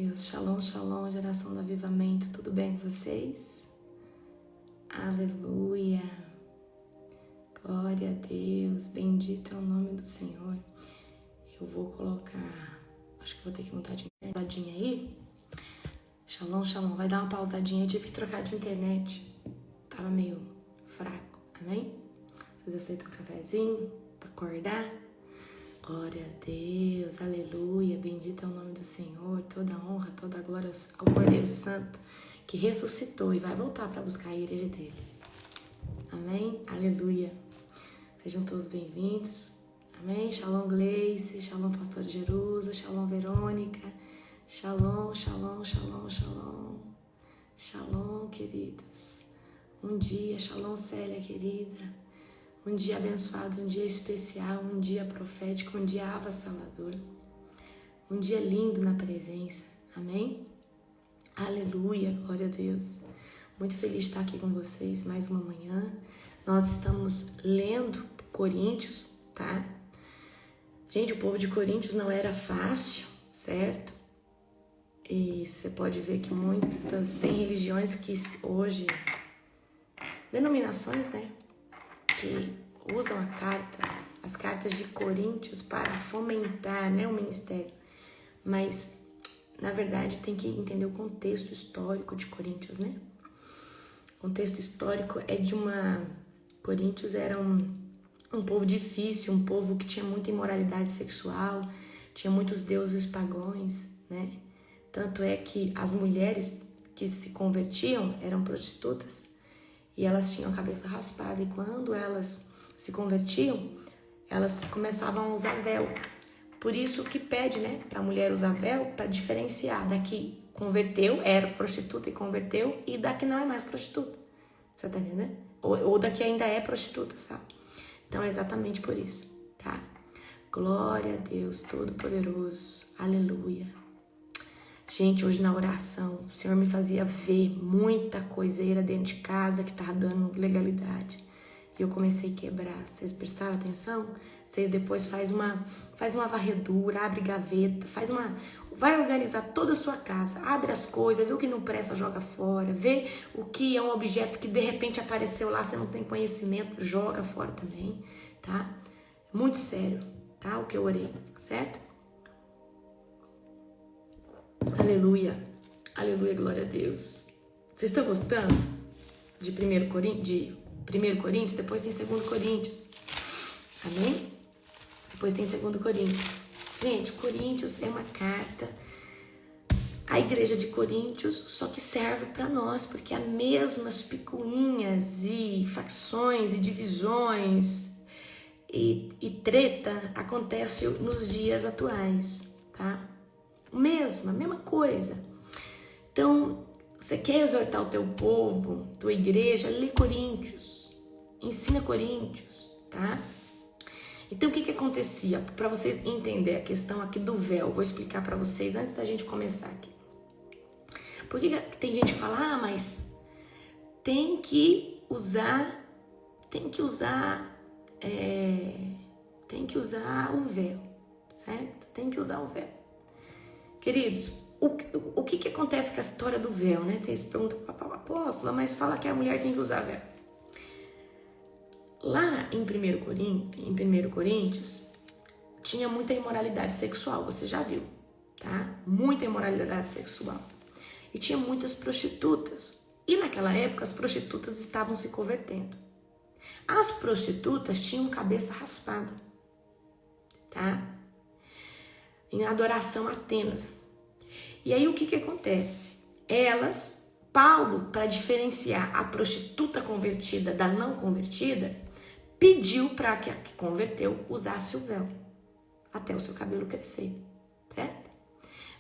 Deus. Shalom, shalom, geração do avivamento. Tudo bem com vocês? Aleluia. Glória a Deus. Bendito é o nome do Senhor. Eu vou colocar... Acho que vou ter que mudar de pausadinha aí. Shalom, shalom. Vai dar uma pausadinha. Eu tive que trocar de internet. Tava meio fraco. Amém? Vocês aceitam um cafezinho pra acordar? Glória a Deus, aleluia, bendito é o nome do Senhor, toda honra, toda glória ao Cordeiro Santo, que ressuscitou e vai voltar para buscar a igreja dele. Amém? Aleluia. Sejam todos bem-vindos. Amém? Shalom, Gleice, shalom, pastor Jerusa, shalom, Verônica, shalom, shalom, shalom, shalom, shalom, queridos. Um dia, shalom, Célia, querida. Um dia abençoado, um dia especial, um dia profético, um dia avassalador. Um dia lindo na presença. Amém? Aleluia, glória a Deus. Muito feliz de estar aqui com vocês mais uma manhã. Nós estamos lendo Coríntios, tá? Gente, o povo de Coríntios não era fácil, certo? E você pode ver que tem religiões que hoje, denominações, né? Que usam as cartas de Coríntios para fomentar, né, o ministério. Mas, na verdade, tem que entender o contexto histórico de Coríntios, né? O contexto histórico é Coríntios era um povo difícil, um povo que tinha muita imoralidade sexual, tinha muitos deuses pagãos, né? Tanto é que as mulheres que se convertiam eram prostitutas, e elas tinham a cabeça raspada, e quando elas se convertiam, elas começavam a usar véu. Por isso que pede, né, para a mulher usar véu, para diferenciar da que converteu, era prostituta e converteu, e da que não é mais prostituta. Você tá entendendo? Ou da que ainda é prostituta, sabe? Então é exatamente por isso, tá? Glória a Deus Todo-Poderoso. Aleluia. Gente, hoje na oração, o Senhor me fazia ver muita coiseira dentro de casa que tava dando legalidade. E eu comecei a quebrar. Vocês prestaram atenção? Vocês depois faz uma varredura, abre gaveta, vai organizar toda a sua casa, abre as coisas, vê o que não presta, joga fora, vê o que é um objeto que de repente apareceu lá, você não tem conhecimento, joga fora também, tá? Muito sério, tá? O que eu orei, certo? Aleluia, aleluia, glória a Deus. Vocês estão gostando de 1 Coríntios? Depois tem 2 Coríntios, amém? Depois tem 2 Coríntios. Gente, Coríntios é uma carta à igreja de Coríntios, só que serve para nós, porque as mesmas picuinhas e facções e divisões e treta acontece nos dias atuais, tá? A mesma coisa. Então, você quer exortar o teu povo, tua igreja, lê Coríntios, ensina Coríntios, tá? Então, o que acontecia? Para vocês entenderem a questão aqui do véu, vou explicar para vocês antes da gente começar aqui. Por que tem gente que fala, mas tem que usar o véu, certo? Tem que usar o véu. Queridos, o que acontece com a história do véu, né? Vocês perguntam para a apóstola, mas fala que a mulher tem que usar véu. Lá em 1 Coríntios, tinha muita imoralidade sexual, você já viu, tá? Muita imoralidade sexual. E tinha muitas prostitutas. E naquela época, as prostitutas estavam se convertendo. As prostitutas tinham cabeça raspada, tá? Em adoração a Atenas. E aí o que acontece? Paulo, para diferenciar a prostituta convertida da não convertida, pediu para que a que converteu usasse o véu, até o seu cabelo crescer, certo?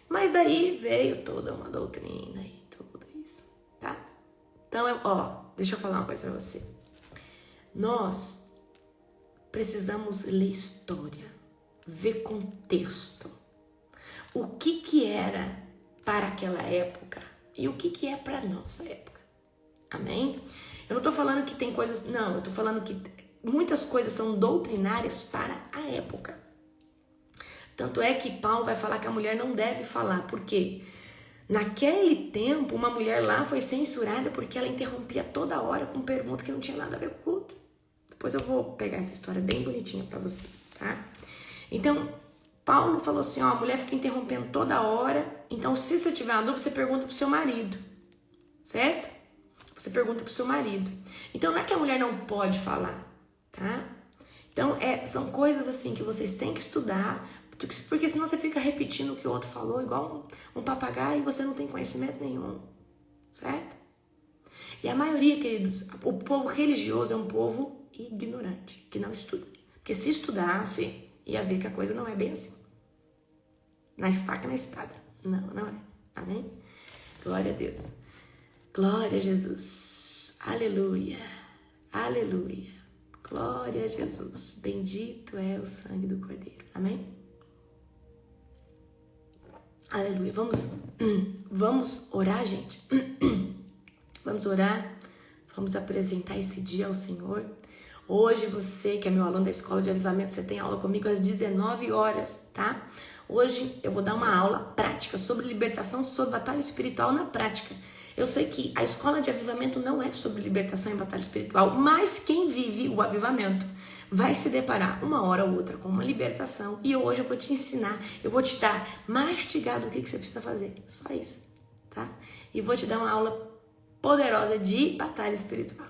Mas daí veio toda uma doutrina e tudo isso, tá? Então, deixa eu falar uma coisa para você. Nós precisamos ler história, ver contexto. O que era para aquela época e o que é para nossa época. Amém? Eu não tô falando que tem coisas... Não, eu tô falando que muitas coisas são doutrinárias para a época. Tanto é que Paulo vai falar que a mulher não deve falar. Por quê? Naquele tempo, uma mulher lá foi censurada porque ela interrompia toda hora com pergunta que não tinha nada a ver com o culto. Depois eu vou pegar essa história bem bonitinha para você, tá? Então, Paulo falou assim, ó, a mulher fica interrompendo toda hora, então se você tiver uma dúvida, você pergunta pro seu marido, certo? Você pergunta pro seu marido. Então, não é que a mulher não pode falar, tá? Então, são coisas assim que vocês têm que estudar, porque senão você fica repetindo o que o outro falou, igual um papagaio, e você não tem conhecimento nenhum, certo? E a maioria, queridos, o povo religioso é um povo ignorante, que não estuda. Porque se estudasse, ia ver que a coisa não é bem assim. Na faca, na espada. Não, não é. Amém? Glória a Deus. Glória a Jesus. Aleluia. Aleluia. Glória a Jesus. Bendito é o sangue do Cordeiro. Amém? Aleluia. Vamos orar, gente? Vamos orar. Vamos apresentar esse dia ao Senhor. Hoje você, que é meu aluno da Escola de Avivamento, você tem aula comigo às 19 horas, tá? Hoje eu vou dar uma aula prática sobre libertação, sobre batalha espiritual na prática. Eu sei que a Escola de Avivamento não é sobre libertação e batalha espiritual, mas quem vive o avivamento vai se deparar uma hora ou outra com uma libertação. E hoje eu vou te ensinar, eu vou te dar mastigado o que você precisa fazer. Só isso, tá? E vou te dar uma aula poderosa de batalha espiritual,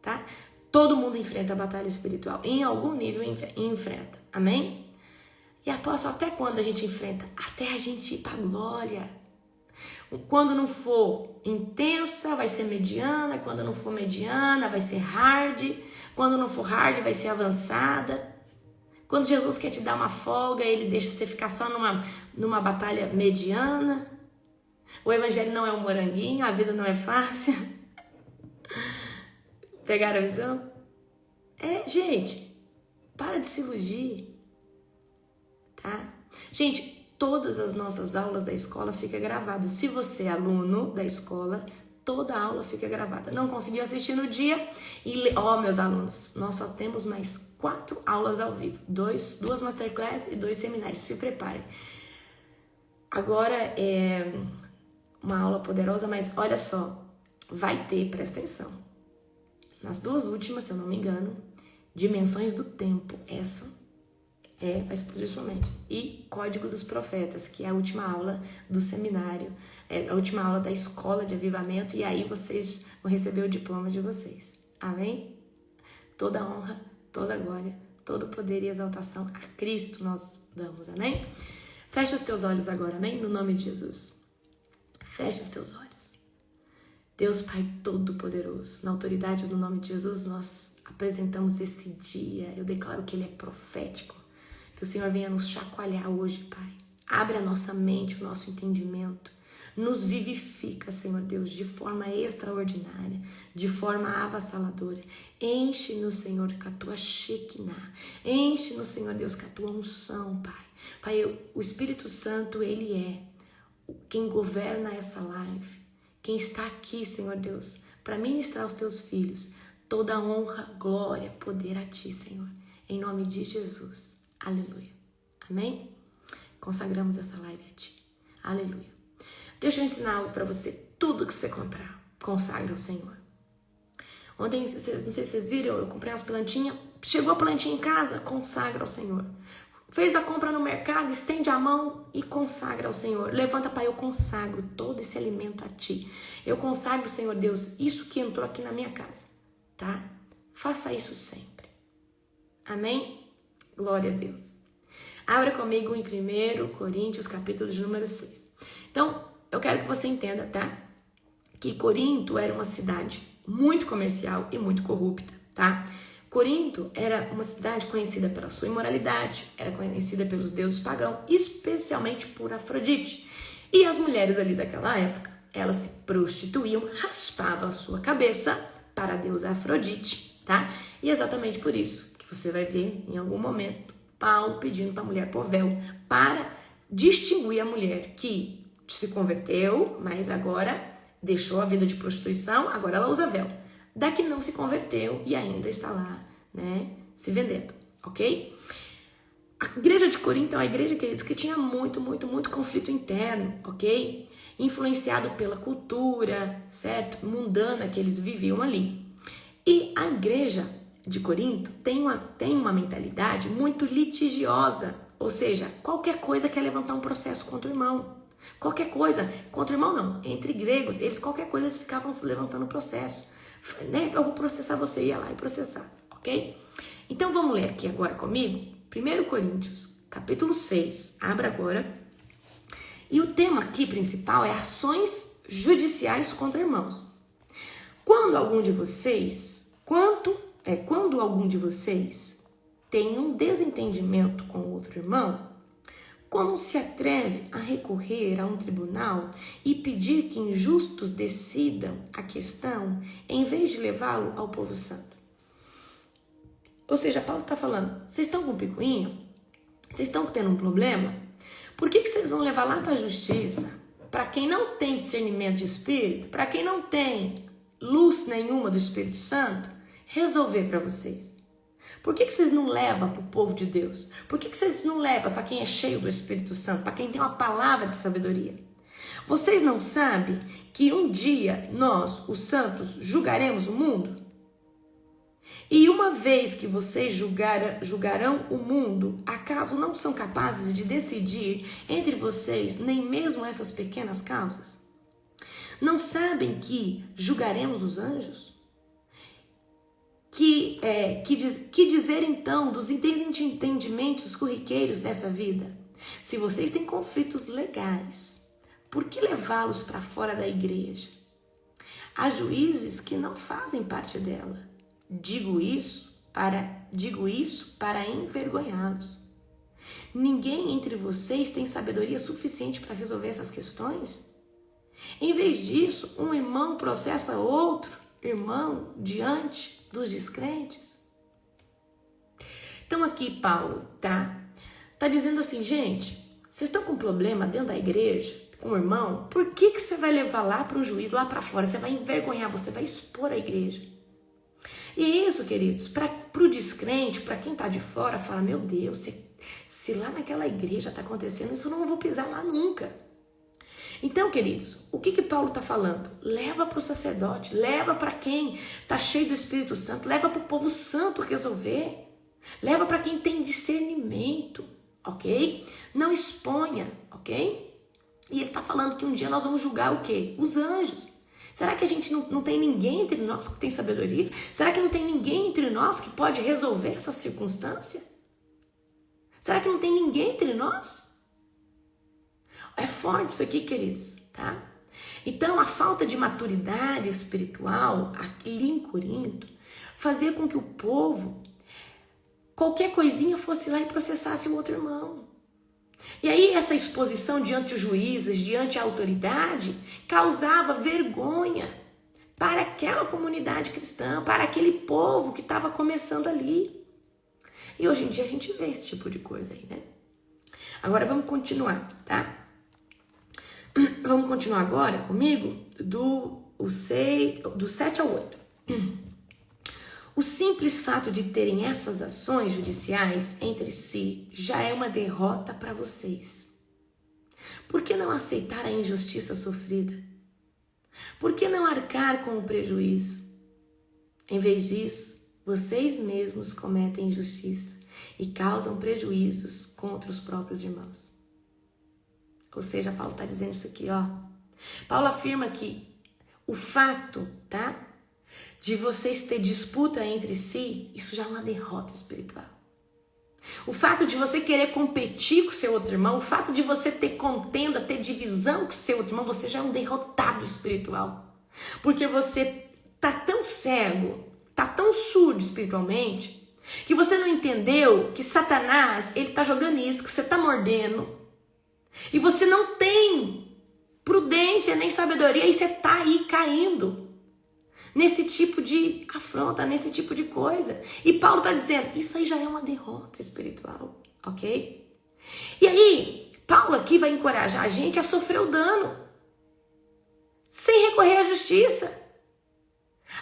tá? Todo mundo enfrenta a batalha espiritual. Em algum nível enfrenta. Amém? E apóstolo, até quando a gente enfrenta? Até a gente ir para a glória. Quando não for intensa, vai ser mediana. Quando não for mediana, vai ser hard. Quando não for hard, vai ser avançada. Quando Jesus quer te dar uma folga, ele deixa você ficar só numa batalha mediana. O evangelho não é um moranguinho, a vida não é fácil. Pegaram a visão? Gente, para de se iludir, tá? Gente, todas as nossas aulas da escola ficam gravadas. Se você é aluno da escola, toda a aula fica gravada. Não conseguiu assistir no dia? Meus alunos, nós só temos mais 4 aulas ao vivo. 2 masterclass e 2 seminários. Se preparem. Agora é uma aula poderosa, mas olha só, vai ter, presta atenção. Nas 2 últimas, se eu não me engano, dimensões do tempo, essa vai explodir sua mente. E Código dos Profetas, que é a última aula do seminário, a última aula da Escola de Avivamento, e aí vocês vão receber o diploma de vocês. Amém? Toda honra, toda glória, todo poder e exaltação a Cristo nós damos. Amém? Fecha os teus olhos agora, amém? No nome de Jesus. Fecha os teus olhos. Deus Pai Todo-Poderoso, na autoridade do nome de Jesus, nós apresentamos esse dia. Eu declaro que ele é profético. Que o Senhor venha nos chacoalhar hoje, Pai. Abre a nossa mente, o nosso entendimento. Nos vivifica, Senhor Deus, de forma extraordinária, de forma avassaladora. Enche-nos, Senhor, com a tua Shekinah. Enche-nos, Senhor Deus, com a tua unção, Pai. Pai, o Espírito Santo, ele é quem governa essa live. Quem está aqui, Senhor Deus, para ministrar aos teus filhos, toda honra, glória, poder a ti, Senhor. Em nome de Jesus. Aleluia. Amém? Consagramos essa live a ti. Aleluia. Deixa eu ensinar algo para você. Tudo que você comprar, consagra ao Senhor. Ontem, não sei se vocês viram, eu comprei umas plantinhas. Chegou a plantinha em casa, consagra ao Senhor. Fez a compra no mercado, estende a mão e consagra ao Senhor. Levanta, Pai, eu consagro todo esse alimento a Ti. Eu consagro, Senhor Deus, isso que entrou aqui na minha casa, tá? Faça isso sempre. Amém? Glória a Deus. Abra comigo em 1 Coríntios, capítulo de número 6. Então, eu quero que você entenda, tá? Que Corinto era uma cidade muito comercial e muito corrupta, tá? Corinto era uma cidade conhecida pela sua imoralidade, era conhecida pelos deuses pagãos, especialmente por Afrodite. E as mulheres ali daquela época, elas se prostituíam, raspavam a sua cabeça para a deusa Afrodite, tá? E exatamente por isso que você vai ver em algum momento Paulo pedindo para a mulher pôr véu, para distinguir a mulher que se converteu, mas agora deixou a vida de prostituição, agora ela usa véu. Da que não se converteu e ainda está lá, né, se vendendo, ok? A igreja de Corinto é uma igreja, queridos, que tinha muito conflito interno, ok? Influenciado pela cultura, certo? Mundana que eles viviam ali. E a igreja de Corinto tem uma mentalidade muito litigiosa, ou seja, qualquer coisa quer levantar um processo contra o irmão. Qualquer coisa, contra o irmão não, entre gregos, qualquer coisa eles ficavam levantando processo. Né? Eu vou processar você, ia lá e processar, ok? Então vamos ler aqui agora comigo, 1 Coríntios, capítulo 6, abra agora. E o tema aqui principal é ações judiciais contra irmãos. Quando algum de vocês tem um desentendimento com outro irmão, como se atreve a recorrer a um tribunal e pedir que injustos decidam a questão em vez de levá-lo ao povo santo? Ou seja, Paulo está falando, vocês estão com picuinha? Vocês estão tendo um problema? Por que vocês vão levar lá para a justiça? Para quem não tem discernimento de espírito, para quem não tem luz nenhuma do Espírito Santo, resolver para vocês. Por que vocês não levam para o povo de Deus? Por que vocês não levam para quem é cheio do Espírito Santo, para quem tem uma palavra de sabedoria? Vocês não sabem que um dia nós, os santos, julgaremos o mundo? E uma vez que vocês julgarão o mundo, acaso não são capazes de decidir entre vocês nem mesmo essas pequenas causas? Não sabem que julgaremos os anjos? Que dizer então dos desentendimentos corriqueiros dessa vida? Se vocês têm conflitos legais, por que levá-los para fora da igreja? Há juízes que não fazem parte dela. Digo isso para envergonhá-los. Ninguém entre vocês tem sabedoria suficiente para resolver essas questões? Em vez disso, um irmão processa outro irmão diante dos descrentes. Então aqui Paulo tá dizendo assim, gente, vocês estão com um problema dentro da igreja, com o irmão, por que você vai levar lá para o juiz, lá para fora? Você vai envergonhar, você vai expor a igreja. E isso, queridos, para o descrente, para quem está de fora, fala, meu Deus, se lá naquela igreja está acontecendo isso, eu não vou pisar lá nunca. Então, queridos, o que Paulo está falando? Leva para o sacerdote, leva para quem está cheio do Espírito Santo, leva para o povo santo resolver, leva para quem tem discernimento, ok? Não exponha, ok? E ele está falando que um dia nós vamos julgar o quê? Os anjos. Será que a gente não tem ninguém entre nós que tem sabedoria? Será que não tem ninguém entre nós que pode resolver essa circunstância? Será que não tem ninguém entre nós? É forte isso aqui, queridos, tá? Então, a falta de maturidade espiritual ali em Corinto fazia com que o povo, qualquer coisinha, fosse lá e processasse o outro irmão. E aí essa exposição diante dos juízes, diante da autoridade, causava vergonha para aquela comunidade cristã, para aquele povo que estava começando ali. E hoje em dia a gente vê esse tipo de coisa aí, né? Agora vamos continuar, tá? Vamos continuar agora comigo do 7 ao 8. O simples fato de terem essas ações judiciais entre si já é uma derrota para vocês. Por que não aceitar a injustiça sofrida? Por que não arcar com o prejuízo? Em vez disso, vocês mesmos cometem injustiça e causam prejuízos contra os próprios irmãos. Ou seja, Paulo está dizendo isso aqui, ó. Paulo afirma que o fato, tá? De vocês ter disputa entre si, isso já é uma derrota espiritual. O fato de você querer competir com o seu outro irmão, o fato de você ter contenda, ter divisão com o seu outro irmão, você já é um derrotado espiritual. Porque você tá tão cego, tá tão surdo espiritualmente, que você não entendeu que Satanás, ele tá jogando isso, que você tá mordendo, e você não tem prudência nem sabedoria, e você tá aí caindo nesse tipo de afronta, nesse tipo de coisa. E Paulo está dizendo, isso aí já é uma derrota espiritual, ok? E aí, Paulo aqui vai encorajar a gente a sofrer o dano, sem recorrer à justiça,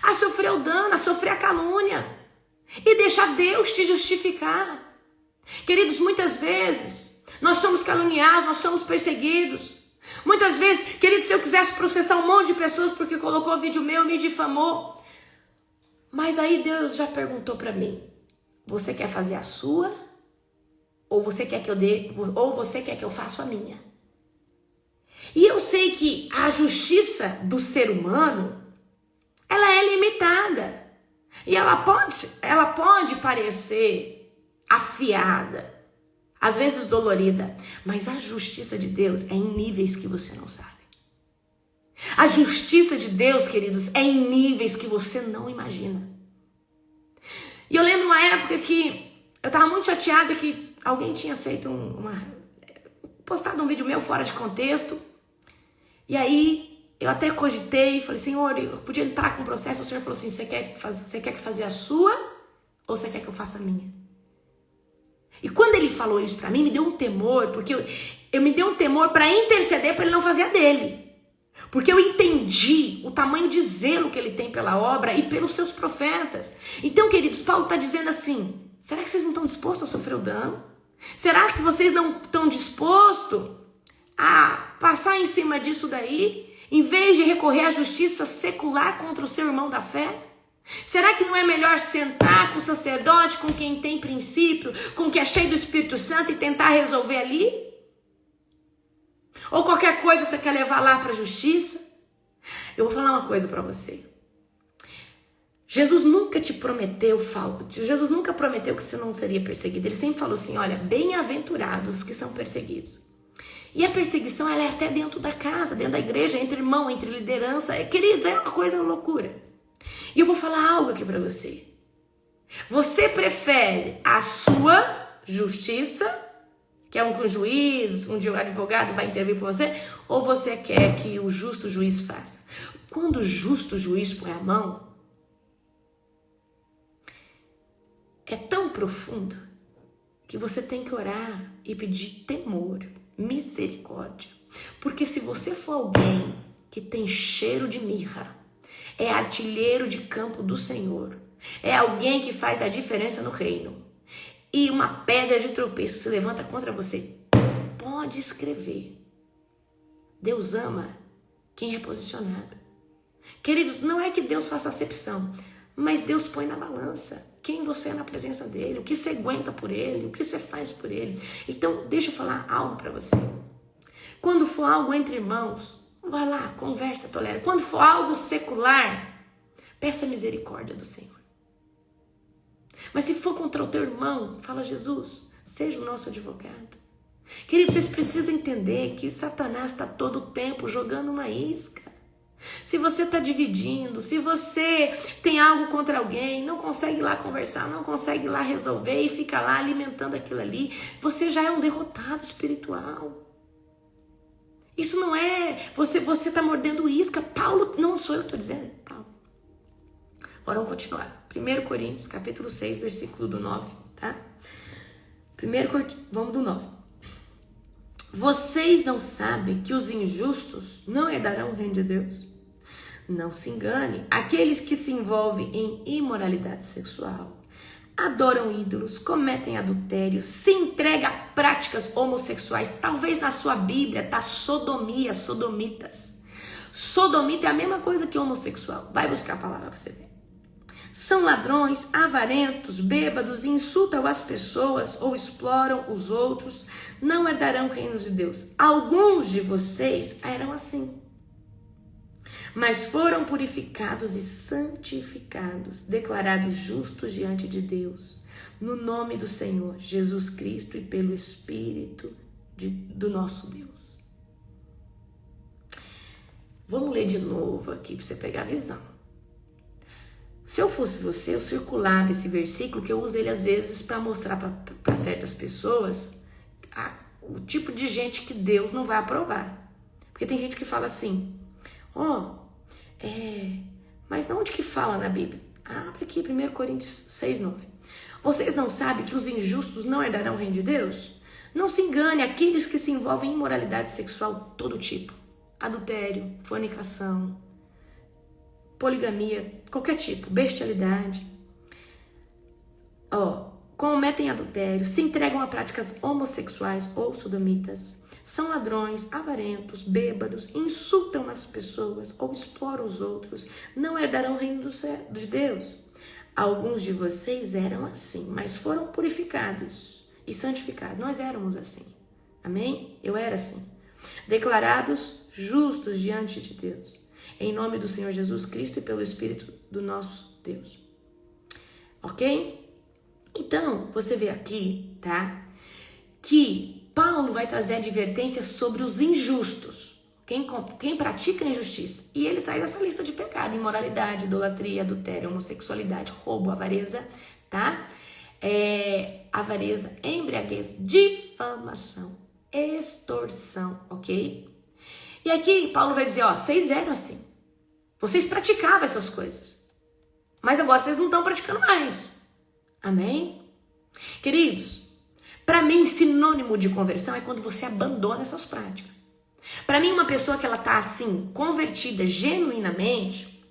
a sofrer o dano, a sofrer a calúnia, e deixar Deus te justificar. Queridos, muitas vezes nós somos caluniados, nós somos perseguidos. Muitas vezes, queridos, se eu quisesse processar um monte de pessoas porque colocou vídeo meu, me difamou. Mas aí Deus já perguntou para mim: você quer fazer a sua? Ou você quer que eu dê, ou você quer que eu faça a minha? E eu sei que a justiça do ser humano, ela é limitada. E ela pode parecer afiada, às vezes dolorida, mas a justiça de Deus é em níveis que você não sabe. A justiça de Deus, queridos, é em níveis que você não imagina. E eu lembro uma época que eu estava muito chateada que alguém tinha feito postado um vídeo meu fora de contexto. E aí eu até cogitei, falei: Senhor, eu podia entrar com o processo. O Senhor falou assim: você quer que fazer a sua ou você quer que eu faça a minha? E quando ele falou isso pra mim, me deu um temor, porque eu me deu um temor para interceder para ele não fazer a dele. Porque eu entendi o tamanho de zelo que ele tem pela obra e pelos seus profetas. Então, queridos, Paulo está dizendo assim: será que vocês não estão dispostos a sofrer o dano? Será que vocês não estão dispostos a passar em cima disso daí, em vez de recorrer à justiça secular contra o seu irmão da fé? Será que não é melhor sentar com o sacerdote, com quem tem princípio, com quem é cheio do Espírito Santo e tentar resolver ali? Ou qualquer coisa você quer levar lá para a justiça? Eu vou falar uma coisa para você. Jesus nunca prometeu que você não seria perseguido. Ele sempre falou assim: olha, bem-aventurados os que são perseguidos. E a perseguição, ela é até dentro da casa, dentro da igreja, entre irmão, entre liderança. Queridos, é uma coisa loucura. E eu vou falar algo aqui para você. Você prefere a sua justiça, que é um juiz, um advogado vai intervir por você, ou você quer que o justo juiz faça? Quando o justo juiz põe a mão, é tão profundo que você tem que orar e pedir temor, misericórdia. Porque se você for alguém que tem cheiro de mirra, é artilheiro de campo do Senhor, é alguém que faz a diferença no reino, e uma pedra de tropeço se levanta contra você, pode escrever: Deus ama quem é posicionado. Queridos, não é que Deus faça acepção, mas Deus põe na balança quem você é na presença dele, o que você aguenta por ele, o que você faz por ele. Então, deixa eu falar algo para você. Quando for algo entre irmãos, vai lá, conversa, tolera. Quando for algo secular, peça misericórdia do Senhor. Mas se for contra o teu irmão, fala: Jesus, seja o nosso advogado. Queridos, vocês precisam entender que Satanás está todo o tempo jogando uma isca. Se você está dividindo, se você tem algo contra alguém, não consegue ir lá conversar, não consegue ir lá resolver e fica lá alimentando aquilo ali, você já é um derrotado espiritual. Isso não é, você está mordendo isca. Paulo, não sou eu que estou dizendo, Paulo. Agora vamos continuar. 1 Coríntios, capítulo 6, versículo do 9, tá? Vamos do 9. Vocês não sabem que os injustos não herdarão o reino de Deus? Não se engane, aqueles que se envolvem em imoralidade sexual, adoram ídolos, cometem adultério, se entregam a práticas homossexuais. Talvez na sua Bíblia está sodomia, sodomitas. Sodomita é a mesma coisa que homossexual. Vai buscar a palavra para você ver. São ladrões, avarentos, bêbados, insultam as pessoas ou exploram os outros, não herdarão o reino de Deus. Alguns de vocês eram assim, mas foram purificados e santificados, declarados justos diante de Deus, no nome do Senhor Jesus Cristo e pelo Espírito do nosso Deus. Vamos ler de novo aqui para você pegar a visão. Se eu fosse você, eu circulava esse versículo, que eu uso ele às vezes para mostrar para certas pessoas o tipo de gente que Deus não vai aprovar. Porque tem gente que fala assim: mas onde que fala na Bíblia? Abre aqui 1 Coríntios 6, 9. Vocês não sabem que os injustos não herdarão o reino de Deus? Não se engane, aqueles que se envolvem em imoralidade sexual, todo tipo. Adultério, fornicação, poligamia, qualquer tipo, bestialidade. cometem adultério, se entregam a práticas homossexuais ou sodomitas, são ladrões, avarentos, bêbados, insultam as pessoas ou exploram os outros, não herdarão o reino de Deus. Alguns de vocês eram assim, mas foram purificados e santificados. Nós éramos assim. Amém? Eu era assim. Declarados justos diante de Deus, em nome do Senhor Jesus Cristo e pelo Espírito do nosso Deus. Ok? Então, você vê aqui, tá? Que Paulo vai trazer advertências sobre os injustos. Quem pratica a injustiça. E ele traz essa lista de pecado: imoralidade, idolatria, adultério, homossexualidade, roubo, avareza, tá? Avareza, embriaguez, difamação, extorsão, ok? E aqui Paulo vai dizer, ó, vocês eram assim. Vocês praticavam essas coisas. Mas agora vocês não estão praticando mais. Amém? Queridos, para mim, sinônimo de conversão é quando você abandona essas práticas. Para mim, uma pessoa que ela tá assim, convertida genuinamente,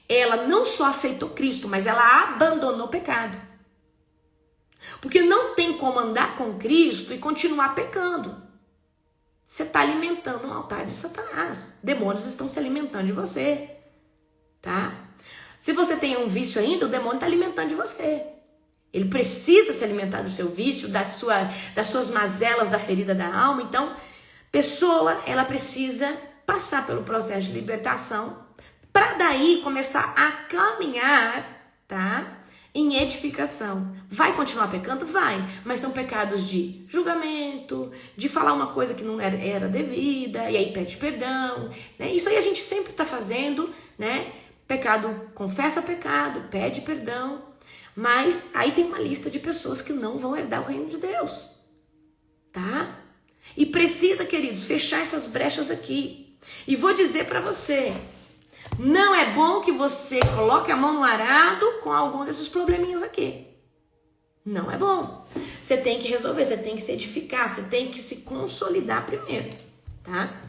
ela não só aceitou Cristo, mas ela abandonou o pecado. Porque não tem como andar com Cristo e continuar pecando. Você está alimentando um altar de Satanás. Demônios estão se alimentando de você, tá? Se você tem um vício ainda, o demônio está alimentando de você. Ele precisa se alimentar do seu vício, das suas mazelas, da ferida da alma. Então, pessoa, ela precisa passar pelo processo de libertação para daí começar a caminhar, tá? Em edificação. Vai continuar pecando? Vai. Mas são pecados de julgamento, de falar uma coisa que não era devida, e aí pede perdão, né? Isso aí a gente sempre está fazendo, né? Pecado, confessa pecado, pede perdão. Mas aí tem uma lista de pessoas que não vão herdar o reino de Deus, tá? E precisa, queridos, fechar essas brechas aqui. E vou dizer para você, não é bom que você coloque a mão no arado com algum desses probleminhas aqui. Não é bom. Você tem que resolver, você tem que se edificar, você tem que se consolidar primeiro, tá?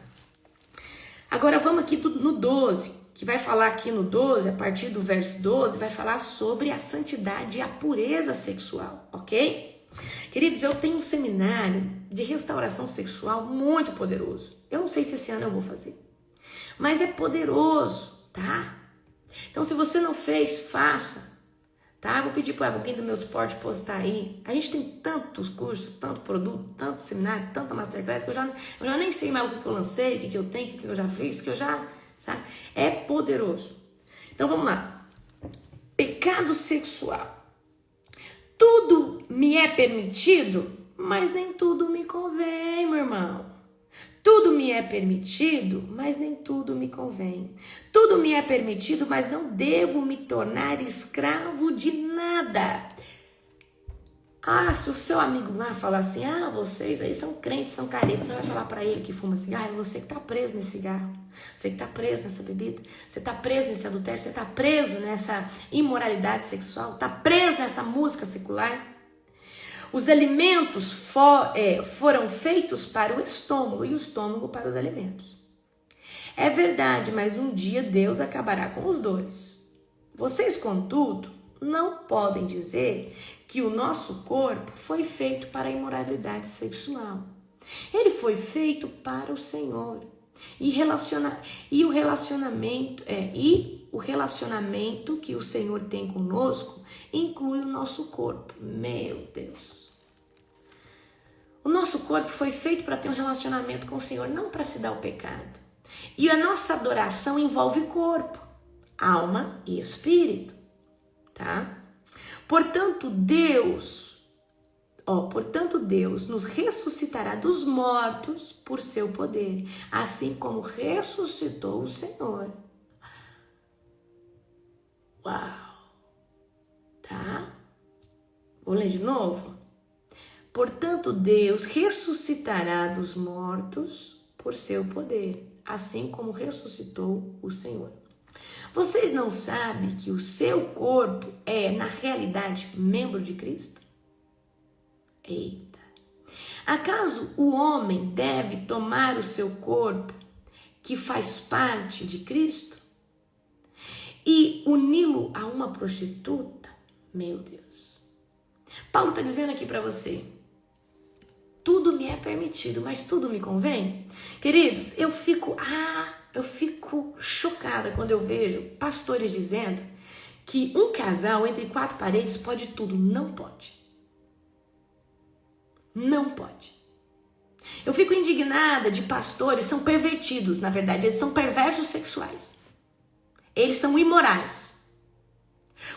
Agora vamos aqui no 12. Que vai falar aqui no 12, a partir do verso 12, vai falar sobre a santidade e a pureza sexual, ok? Queridos, eu tenho um seminário de restauração sexual muito poderoso. Eu não sei se esse ano eu vou fazer, mas é poderoso, tá? Então, se você não fez, faça, tá? Vou pedir para alguém do meu suporte postar aí. A gente tem tantos cursos, tanto produto, tanto seminário, tanta masterclass, que eu já nem sei mais o que eu lancei, o que eu tenho, o que eu já fiz, que eu já... Sabe? É poderoso. Então vamos lá. Pecado sexual. Tudo me é permitido, mas nem tudo me convém, meu irmão. Tudo me é permitido, mas nem tudo me convém. Tudo me é permitido, mas não devo me tornar escravo de nada. Ah, se o seu amigo lá falar assim, vocês aí são crentes, são caretas, você vai falar pra ele que fuma cigarro, é você que tá preso nesse cigarro, você que tá preso nessa bebida, você tá preso nesse adultério, você tá preso nessa imoralidade sexual, tá preso nessa música secular. Os alimentos foram feitos para o estômago e o estômago para os alimentos. É verdade, mas um dia Deus acabará com os dois. Vocês, contudo, não podem dizer que o nosso corpo foi feito para a imoralidade sexual. Ele foi feito para o Senhor. E o relacionamento que o Senhor tem conosco inclui o nosso corpo. Meu Deus. O nosso corpo foi feito para ter um relacionamento com o Senhor, não para se dar o pecado. E a nossa adoração envolve corpo, alma e espírito. Tá? Portanto, Deus nos ressuscitará dos mortos por seu poder, assim como ressuscitou o Senhor. Uau! Tá? Vou ler de novo? Portanto, Deus ressuscitará dos mortos por seu poder, assim como ressuscitou o Senhor. Vocês não sabem que o seu corpo é, na realidade, membro de Cristo? Eita! Acaso o homem deve tomar o seu corpo, que faz parte de Cristo, e uni-lo a uma prostituta? Meu Deus! Paulo está dizendo aqui para você, tudo me é permitido, mas tudo me convém? Queridos, eu fico chocada quando eu vejo pastores dizendo que um casal entre 4 paredes pode tudo. Não pode. Não pode. Eu fico indignada de pastores, são pervertidos, na verdade, eles são perversos sexuais. Eles são imorais.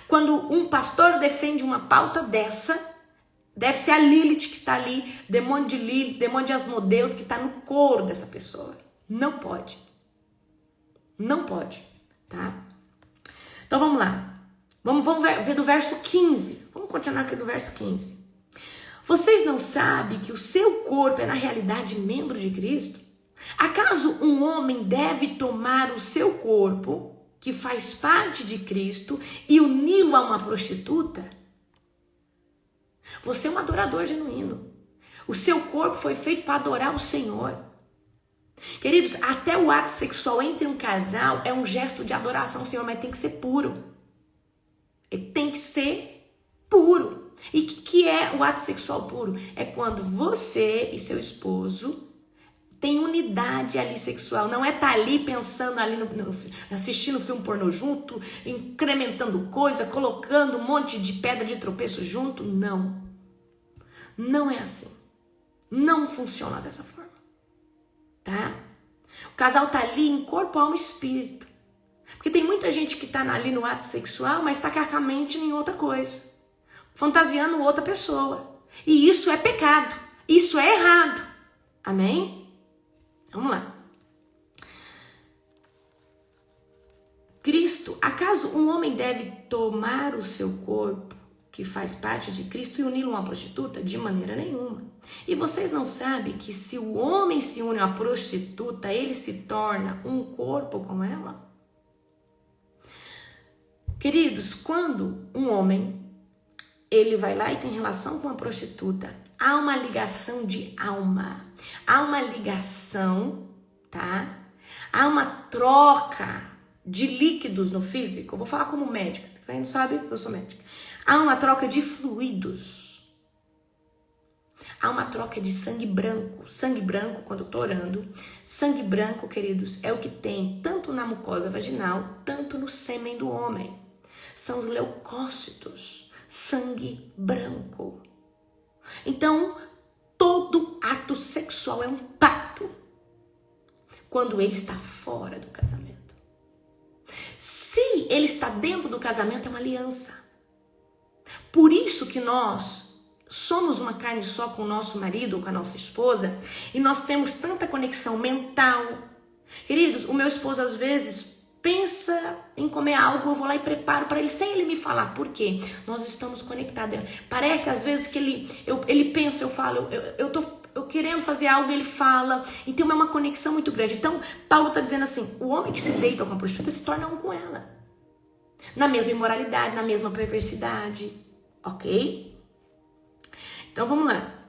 Quando um pastor defende uma pauta dessa, deve ser a Lilith que está ali, demônio de Lilith, demônio de Asmodeus que está no couro dessa pessoa. Não pode. Não pode, tá? Então vamos lá. Vamos ver do verso 15. Vamos continuar aqui do verso 15. Vocês não sabem que o seu corpo é na realidade membro de Cristo? Acaso um homem deve tomar o seu corpo, que faz parte de Cristo, e uni-lo a uma prostituta? Você é um adorador genuíno. O seu corpo foi feito para adorar o Senhor. Queridos, até o ato sexual entre um casal é um gesto de adoração ao Senhor, mas tem que ser puro. Ele tem que ser puro. E o que é o ato sexual puro? É quando você e seu esposo têm unidade ali sexual. Não é estar ali pensando ali, assistindo filme pornô junto, incrementando coisa, colocando um monte de pedra de tropeço junto. Não. Não é assim. Não funciona dessa forma. Tá? O casal tá ali em corpo, alma e espírito. Porque tem muita gente que tá ali no ato sexual, mas tá com a mente em outra coisa. Fantasiando outra pessoa. E isso é pecado. Isso é errado. Amém? Vamos lá. Cristo, acaso um homem deve tomar o seu corpo, que faz parte de Cristo, e uni-lo a uma prostituta? De maneira nenhuma. E vocês não sabem que se o homem se une a uma prostituta, ele se torna um corpo com ela? Queridos, quando um homem ele vai lá e tem relação com uma prostituta, há uma ligação de alma, há uma ligação, tá? Há uma troca de líquidos no físico. Eu vou falar como médica, quem não sabe, eu sou médica. Há uma troca de fluidos, há uma troca de sangue branco. Sangue branco, quando eu tô orando, sangue branco, queridos, é o que tem tanto na mucosa vaginal, tanto no sêmen do homem. São os leucócitos. Sangue branco. Então, todo ato sexual é um pacto quando ele está fora do casamento. Se ele está dentro do casamento, é uma aliança. Por isso que nós somos uma carne só com o nosso marido ou com a nossa esposa, e nós temos tanta conexão mental. Queridos, o meu esposo às vezes pensa em comer algo, eu vou lá e preparo para ele, sem ele me falar. Por quê? Nós estamos conectados. Parece às vezes que ele pensa, eu falo, eu tô querendo fazer algo, ele fala. Então é uma conexão muito grande. Então Paulo está dizendo assim, o homem que se deita com a prostituta se torna um com ela. Na mesma imoralidade, na mesma perversidade. Ok? Então vamos lá.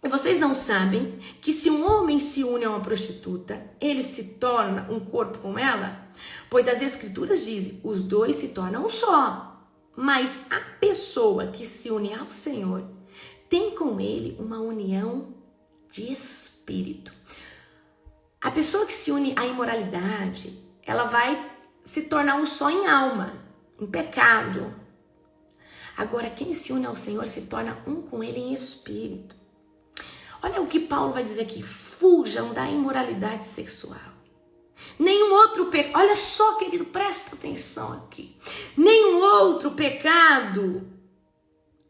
E vocês não sabem que se um homem se une a uma prostituta, ele se torna um corpo com ela? Pois as escrituras dizem, os dois se tornam um só. Mas a pessoa que se une ao Senhor tem com ele uma união de espírito. A pessoa que se une à imoralidade, ela vai se tornar um só em alma, em pecado. Agora, quem se une ao Senhor se torna um com ele em espírito. Olha o que Paulo vai dizer aqui. Fujam da imoralidade sexual. Nenhum outro pecado. Olha só, querido, presta atenção aqui. Nenhum outro pecado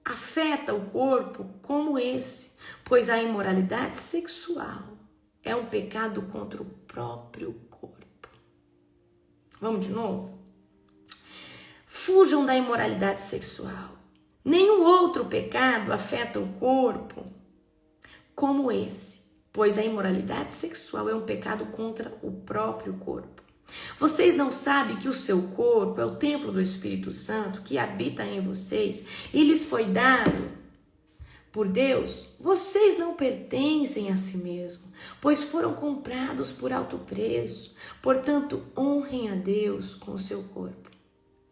afeta o corpo como esse. Pois a imoralidade sexual é um pecado contra o próprio corpo. Vamos de novo? Fujam da imoralidade sexual. Nenhum outro pecado afeta o corpo como esse, pois a imoralidade sexual é um pecado contra o próprio corpo. Vocês não sabem que o seu corpo é o templo do Espírito Santo que habita em vocês e lhes foi dado por Deus? Vocês não pertencem a si mesmos, pois foram comprados por alto preço. Portanto, honrem a Deus com o seu corpo.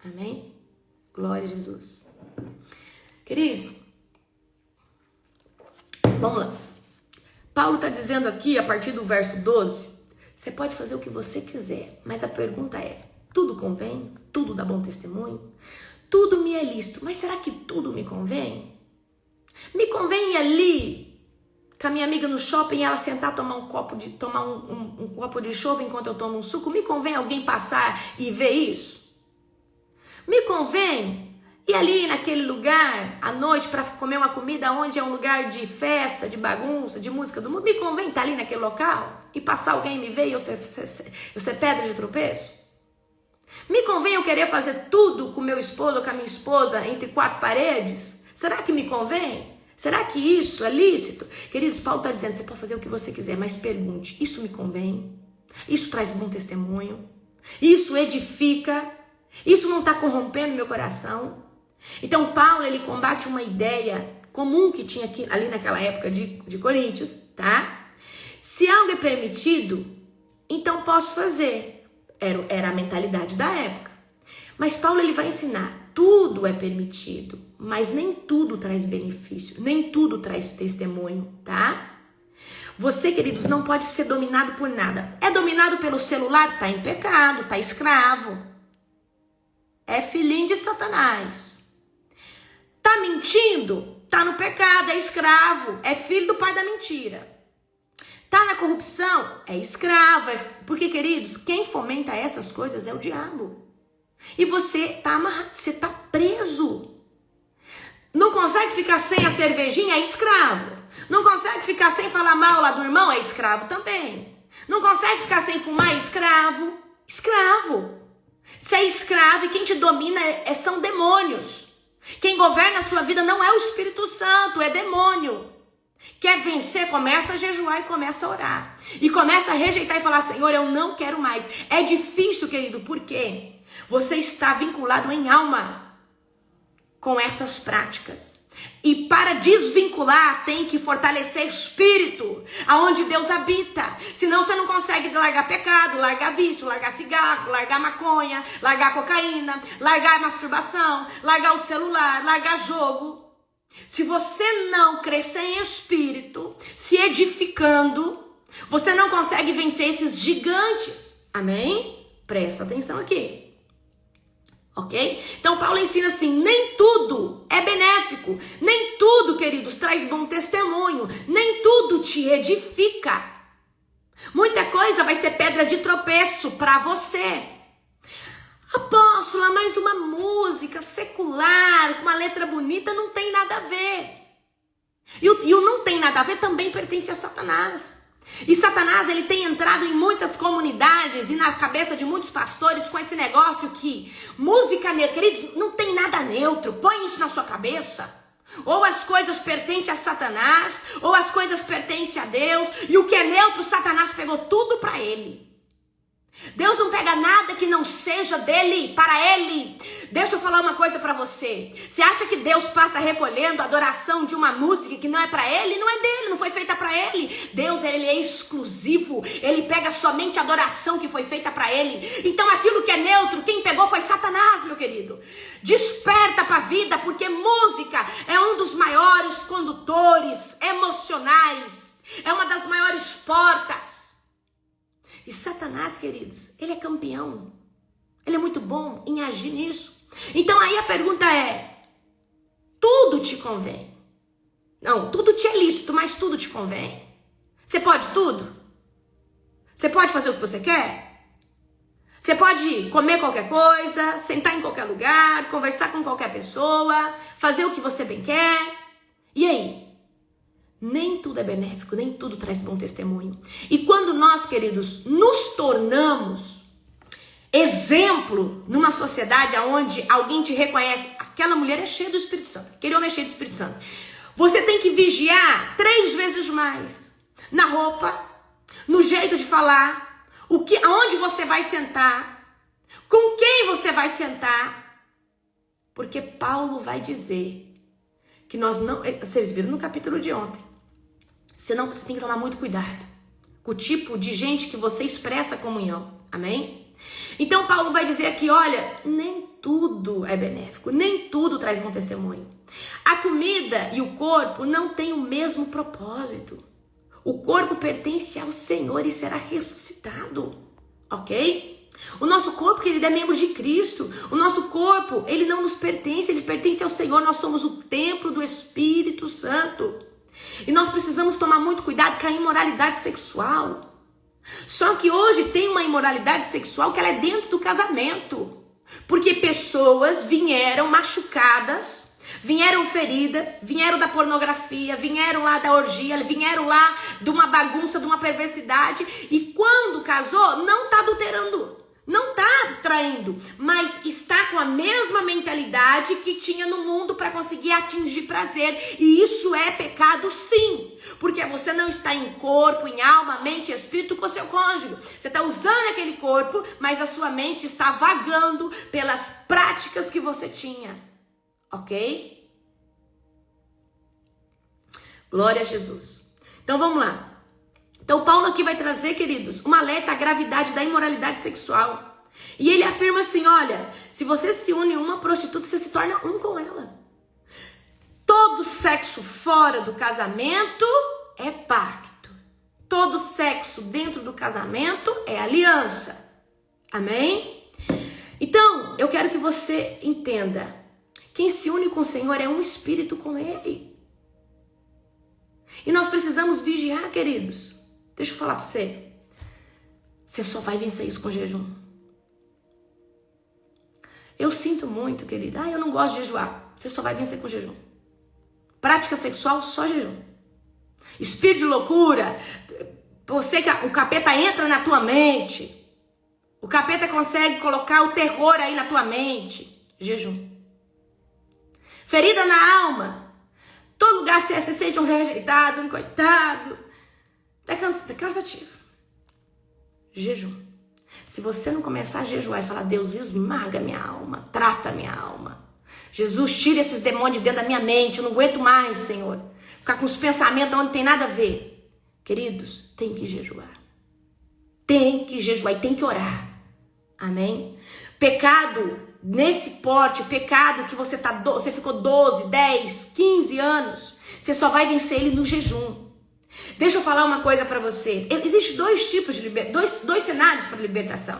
Amém? Glória a Jesus. Queridos, Vamos lá. Paulo está dizendo aqui, a partir do verso 12, você pode fazer o que você quiser, mas a pergunta é, tudo convém? Tudo dá bom testemunho? Tudo me é lícito, mas será que tudo me convém? Me convém ir ali com a minha amiga no shopping e ela sentar tomar um copo de chopp enquanto eu tomo um suco? Me convém alguém passar e ver isso? Me convém ir ali naquele lugar à noite para comer uma comida onde é um lugar de festa, de bagunça, de música do mundo? Me convém estar ali naquele local e passar alguém e me ver e eu ser pedra de tropeço? Me convém eu querer fazer tudo com meu esposo ou com a minha esposa entre quatro paredes? Será que me convém? Será que isso é lícito? Queridos, Paulo está dizendo, você pode fazer o que você quiser, mas pergunte, isso me convém? Isso traz bom testemunho? Isso edifica? Isso não está corrompendo meu coração? Então Paulo, ele combate uma ideia comum que tinha aqui, ali naquela época de Coríntios, tá? Se algo é permitido, então posso fazer. Era a mentalidade da época. Mas Paulo, ele vai ensinar, tudo é permitido, mas nem tudo traz benefício, nem tudo traz testemunho, tá? Você, queridos, não pode ser dominado por nada. É dominado pelo celular? Tá em pecado, tá escravo. É filhinho de Satanás. Tá mentindo? Tá no pecado, é escravo, é filho do pai da mentira. Tá na corrupção? É escravo. Porque, queridos, quem fomenta essas coisas é o diabo. E você tá amarrado, você tá preso. Não consegue ficar sem a cervejinha? É escravo. Não consegue ficar sem falar mal lá do irmão? É escravo também. Não consegue ficar sem fumar? É escravo. Escravo. Você é escravo e quem te domina são demônios. Quem governa a sua vida não é o Espírito Santo, é demônio. Quer vencer, começa a jejuar e começa a orar. E começa a rejeitar e falar, Senhor, eu não quero mais. É difícil, querido, porque você está vinculado em alma com essas práticas. E para desvincular, tem que fortalecer espírito, aonde Deus habita. Senão você não consegue largar pecado, largar vício, largar cigarro, largar maconha, largar cocaína, largar masturbação, largar o celular, largar jogo. Se você não crescer em espírito, se edificando, você não consegue vencer esses gigantes. Amém? Presta atenção aqui. Ok? Então Paulo ensina assim, nem tudo é benéfico, nem tudo, queridos, traz bom testemunho, nem tudo te edifica. Muita coisa vai ser pedra de tropeço para você. Apóstola, mas uma música secular, com uma letra bonita, não tem nada a ver. E o não tem nada a ver também pertence a Satanás. E Satanás, ele tem entrado em muitas comunidades e na cabeça de muitos pastores com esse negócio que música neutra, queridos, não tem nada neutro, põe isso na sua cabeça. Ou as coisas pertencem a Satanás, ou as coisas pertencem a Deus, e o que é neutro, Satanás pegou tudo para ele. Deus não pega nada que não seja dele, para ele. Deixa eu falar uma coisa para você. Você acha que Deus passa recolhendo a adoração de uma música que não é para ele? Não é dele, não foi feita para ele. Deus, ele é exclusivo. Ele pega somente a adoração que foi feita para ele. Então aquilo que é neutro, quem pegou foi Satanás, meu querido. Desperta para a vida, porque música é um dos maiores condutores emocionais. É uma das maiores portas. E Satanás, queridos, ele é campeão. Ele é muito bom em agir nisso. Então aí a pergunta é, tudo te convém? Não, tudo te é lícito, mas tudo te convém? Você pode tudo? Você pode fazer o que você quer? Você pode comer qualquer coisa, sentar em qualquer lugar, conversar com qualquer pessoa, fazer o que você bem quer? E aí? Nem tudo é benéfico, nem tudo traz bom testemunho. E quando nós, queridos, nos tornamos exemplo numa sociedade onde alguém te reconhece, aquela mulher é cheia do Espírito Santo, aquele homem é cheio do Espírito Santo, você tem que vigiar 3 vezes mais na roupa, no jeito de falar, aonde você vai sentar, com quem você vai sentar, porque Paulo vai dizer que nós não, vocês viram no capítulo de ontem, senão você tem que tomar muito cuidado com o tipo de gente que você expressa comunhão, amém? Então Paulo vai dizer aqui, olha, nem tudo é benéfico, nem tudo traz bom testemunho. A comida e o corpo não têm o mesmo propósito. O corpo pertence ao Senhor e será ressuscitado, ok? O nosso corpo, querido, é membro de Cristo. O nosso corpo, ele não nos pertence, ele pertence ao Senhor. Nós somos o templo do Espírito Santo. E nós precisamos tomar muito cuidado com a imoralidade sexual. Só que hoje tem uma imoralidade sexual que ela é dentro do casamento. Porque pessoas vieram machucadas, vieram feridas, vieram da pornografia, vieram lá da orgia, vieram lá de uma bagunça, de uma perversidade. E quando casou, não está adulterando. Não está traindo, mas está com a mesma mentalidade que tinha no mundo para conseguir atingir prazer. E isso é pecado, sim. Porque você não está em corpo, em alma, mente e espírito com o seu cônjuge. Você está usando aquele corpo, mas a sua mente está vagando pelas práticas que você tinha. Ok? Glória a Jesus. Então vamos lá. Então Paulo aqui vai trazer, queridos, um alerta à gravidade da imoralidade sexual. E ele afirma assim, olha, se você se une a uma prostituta, você se torna um com ela. Todo sexo fora do casamento é pacto. Todo sexo dentro do casamento é aliança. Amém? Então, eu quero que você entenda. Quem se une com o Senhor é um espírito com Ele. E nós precisamos vigiar, queridos. Deixa eu falar para você. Você só vai vencer isso com jejum. Eu sinto muito, querida. Eu não gosto de jejuar. Você só vai vencer com jejum. Prática sexual, só jejum. Espírito de loucura. O capeta entra na tua mente. O capeta consegue colocar o terror aí na tua mente. Jejum. Ferida na alma. Todo lugar você se sente um rejeitado, um coitado. É cansativo. Jejum. Se você não começar a jejuar e falar, Deus, esmaga minha alma, trata minha alma. Jesus, tira esses demônios de dentro da minha mente, eu não aguento mais, Senhor. Ficar com os pensamentos onde não tem nada a ver. Queridos, tem que jejuar. Tem que jejuar e tem que orar. Amém? Pecado nesse porte, pecado que você ficou 12, 10, 15 anos, você só vai vencer ele no jejum. Deixa eu falar uma coisa para você. Existem dois tipos de dois cenários para libertação.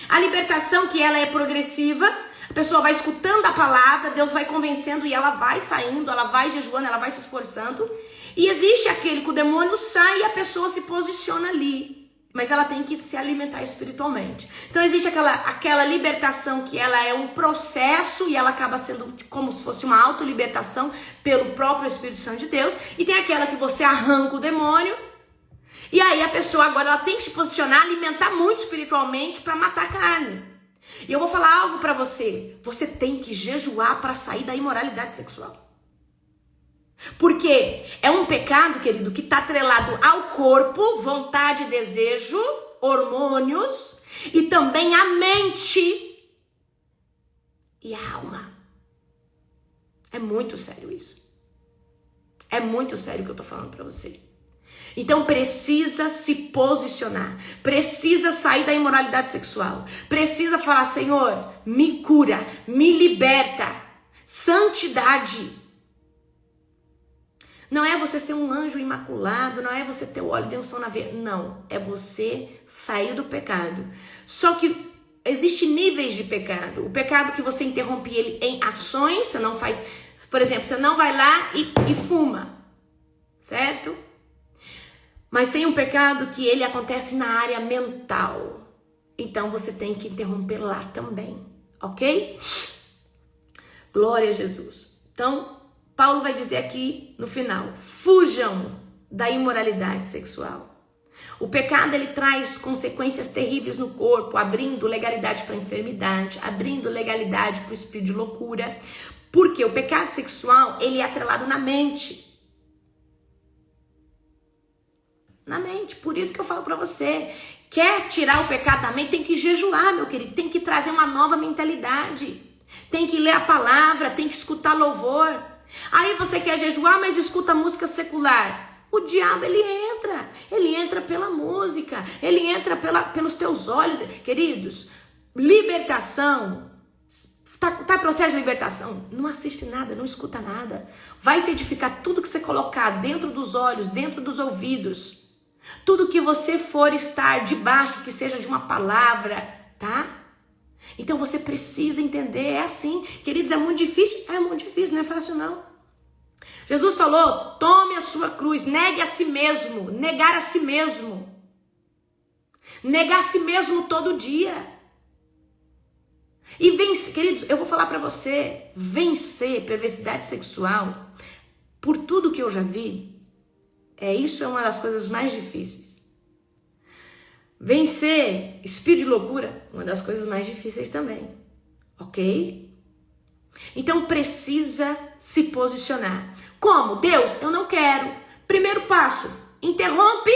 A libertação que ela é progressiva, a pessoa vai escutando a palavra, Deus vai convencendo e ela vai saindo, ela vai jejuando, ela vai se esforçando. E existe aquele que o demônio sai e a pessoa se posiciona ali. Mas ela tem que se alimentar espiritualmente. Então existe aquela libertação que ela é um processo e ela acaba sendo como se fosse uma autolibertação pelo próprio Espírito Santo de Deus. E tem aquela que você arranca o demônio. E aí a pessoa agora ela tem que se posicionar, alimentar muito espiritualmente para matar a carne. E eu vou falar algo para você. Você tem que jejuar para sair da imoralidade sexual. Porque é um pecado, querido, que está atrelado ao corpo, vontade, desejo, hormônios e também a mente e a alma. É muito sério isso. É muito sério o que eu tô falando para você. Então precisa se posicionar, precisa sair da imoralidade sexual, precisa falar, Senhor, me cura, me liberta, santidade. Não é você ser um anjo imaculado, não é você ter o óleo de unção na veia. Não, é você sair do pecado. Só que existem níveis de pecado. O pecado que você interrompe ele em ações, você não faz... Por exemplo, você não vai lá e fuma, certo? Mas tem um pecado que ele acontece na área mental. Então você tem que interromper lá também, ok? Glória a Jesus. Então... Paulo vai dizer aqui no final, fujam da imoralidade sexual. O pecado ele traz consequências terríveis no corpo, abrindo legalidade para a enfermidade, abrindo legalidade para o espírito de loucura. Porque o pecado sexual ele é atrelado na mente. Na mente, por isso que eu falo para você, quer tirar o pecado da mente, tem que jejuar, meu querido, tem que trazer uma nova mentalidade. Tem que ler a palavra, tem que escutar louvor. Aí você quer jejuar, mas escuta música secular. O diabo, ele entra pela música, ele entra pelos teus olhos. Queridos, libertação, tá processo de libertação, não assiste nada, não escuta nada. Vai se edificar tudo que você colocar dentro dos olhos, dentro dos ouvidos. Tudo que você for estar debaixo, que seja de uma palavra, tá? Então você precisa entender, é assim. Queridos, é muito difícil, não é fácil não. Jesus falou, tome a sua cruz, negue a si mesmo, negar a si mesmo. Negar a si mesmo todo dia. E vencer, queridos, eu vou falar pra você, vencer perversidade sexual, por tudo que eu já vi, isso é uma das coisas mais difíceis. Vencer espírito de loucura, uma das coisas mais difíceis também, ok? Então precisa se posicionar. Como? Deus, eu não quero. Primeiro passo, interrompe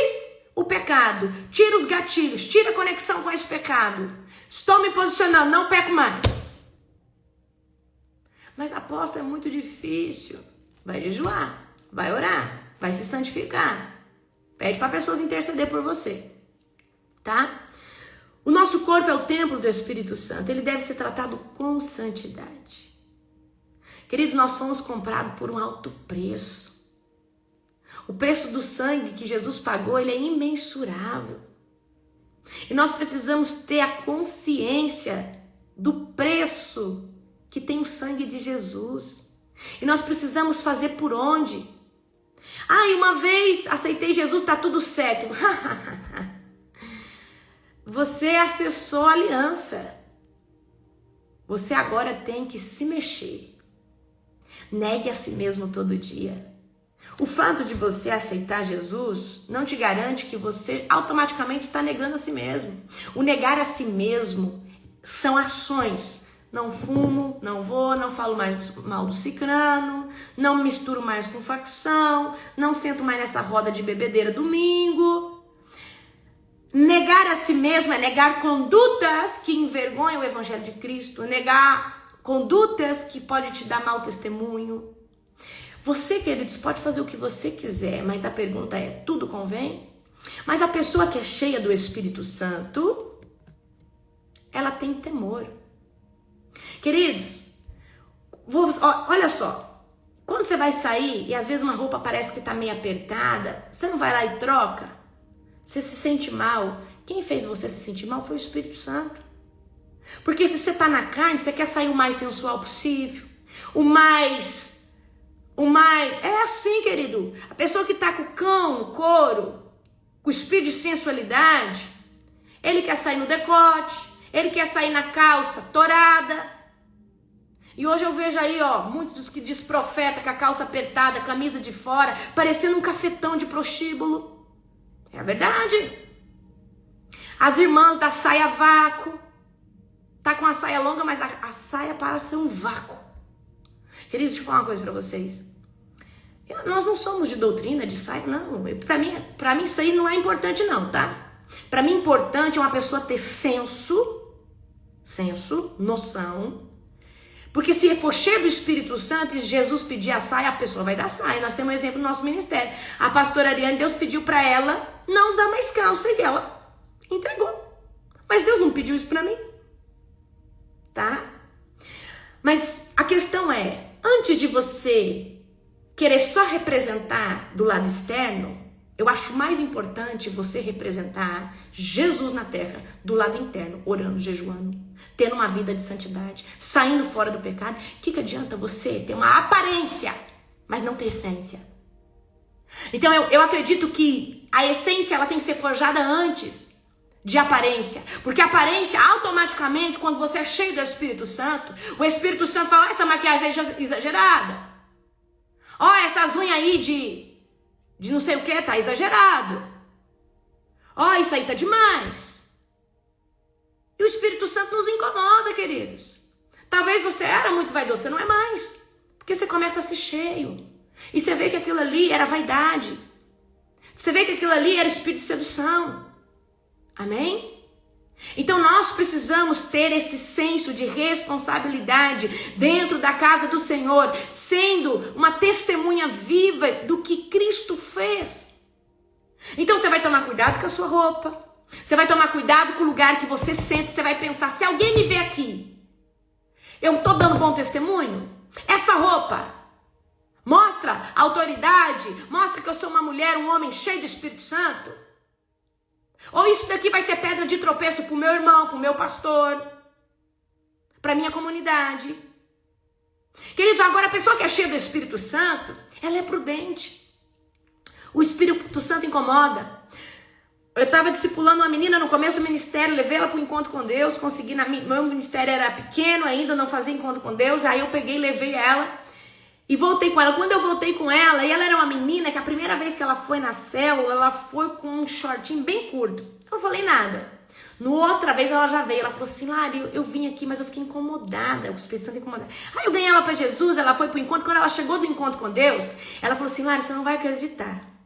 o pecado, tira os gatilhos, tira a conexão com esse pecado. Estou me posicionando, não peco mais. Mas apóstolo, é muito difícil. Vai jejuar, vai orar, vai se santificar. Pede para pessoas interceder por você, tá? O nosso corpo é o templo do Espírito Santo, ele deve ser tratado com santidade. Queridos, nós fomos comprados por um alto preço. O preço do sangue que Jesus pagou, ele é imensurável. E nós precisamos ter a consciência do preço que tem o sangue de Jesus. E nós precisamos fazer por onde? E uma vez aceitei Jesus, tá tudo certo. Você acessou a aliança. Você agora tem que se mexer. Negue a si mesmo todo dia. O fato de você aceitar Jesus não te garante que você automaticamente está negando a si mesmo. O negar a si mesmo são ações. Não fumo, não vou, não falo mais mal do cicrano, não me misturo mais com facção, não sento mais nessa roda de bebedeira domingo. Negar a si mesmo é negar condutas que envergonham o Evangelho de Cristo, negar condutas que podem te dar mau testemunho. Você, queridos, pode fazer o que você quiser, mas a pergunta é, tudo convém? Mas a pessoa que é cheia do Espírito Santo, ela tem temor. Queridos, olha só, quando você vai sair e às vezes uma roupa parece que tá meio apertada, você não vai lá e troca? Você se sente mal. Quem fez você se sentir mal foi o Espírito Santo. Porque se você tá na carne, você quer sair o mais sensual possível, o mais... É assim, querido. A pessoa que tá com o cão no couro, com o espírito de sensualidade, ele quer sair no decote, ele quer sair na calça torada. E hoje eu vejo aí, muitos que diz profeta com a calça apertada, camisa de fora, parecendo um cafetão de prostíbulo. É a verdade. As irmãs da saia vácuo, tá com a saia longa, mas a saia parece ser um vácuo. Queridos, deixa eu falar uma coisa pra vocês. Nós não somos de doutrina, de saia, não. Pra mim isso aí não é importante não, tá? Pra mim importante é uma pessoa ter senso, noção. Porque se for cheio do Espírito Santo e Jesus pedir a saia, a pessoa vai dar saia. Nós temos um exemplo no nosso ministério. A pastora Ariane, Deus pediu pra ela não usar mais calça e ela entregou. Mas Deus não pediu isso pra mim, tá? Mas a questão é, antes de você querer só representar do lado externo, eu acho mais importante você representar Jesus na terra, do lado interno, orando, jejuando, tendo uma vida de santidade, saindo fora do pecado. O que adianta você ter uma aparência, mas não ter essência? Então eu acredito que a essência ela tem que ser forjada antes de aparência, porque a aparência automaticamente, quando você é cheio do Espírito Santo, o Espírito Santo fala, essa maquiagem é exagerada, essas unhas aí de não sei o que, tá exagerado, isso aí tá demais. E o Espírito Santo nos incomoda, queridos. Talvez você era muito vaidoso, você não é mais, porque você começa a ser cheio, e você vê que aquilo ali era vaidade, você vê que aquilo ali era espírito de sedução. Amém? Então nós precisamos ter esse senso de responsabilidade dentro da casa do Senhor, sendo uma testemunha viva do que Cristo fez. Então você vai tomar cuidado com a sua roupa. Você vai tomar cuidado com o lugar que você senta. Você vai pensar, se alguém me vê aqui, eu tô dando bom testemunho? Essa roupa mostra autoridade? Mostra que eu sou uma mulher, um homem cheio do Espírito Santo? Ou isso daqui vai ser pedra de tropeço pro meu irmão, pro meu pastor, pra minha comunidade? Queridos, agora a pessoa que é cheia do Espírito Santo, ela é prudente. O Espírito Santo incomoda. Eu estava discipulando uma menina no começo do ministério, levei ela para o encontro com Deus, consegui, meu ministério era pequeno ainda, não fazia encontro com Deus, aí eu peguei, levei ela e voltei com ela. Quando eu voltei com ela, e ela era uma menina que a primeira vez que ela foi na célula, ela foi com um shortinho bem curto. Eu não falei nada. No outra vez ela já veio, ela falou assim, Lari, eu vim aqui, mas eu fiquei incomodada, o Espírito Santo incomodado. Aí eu ganhei ela para Jesus, ela foi pro encontro, quando ela chegou do encontro com Deus, ela falou assim, Lari, você não vai acreditar.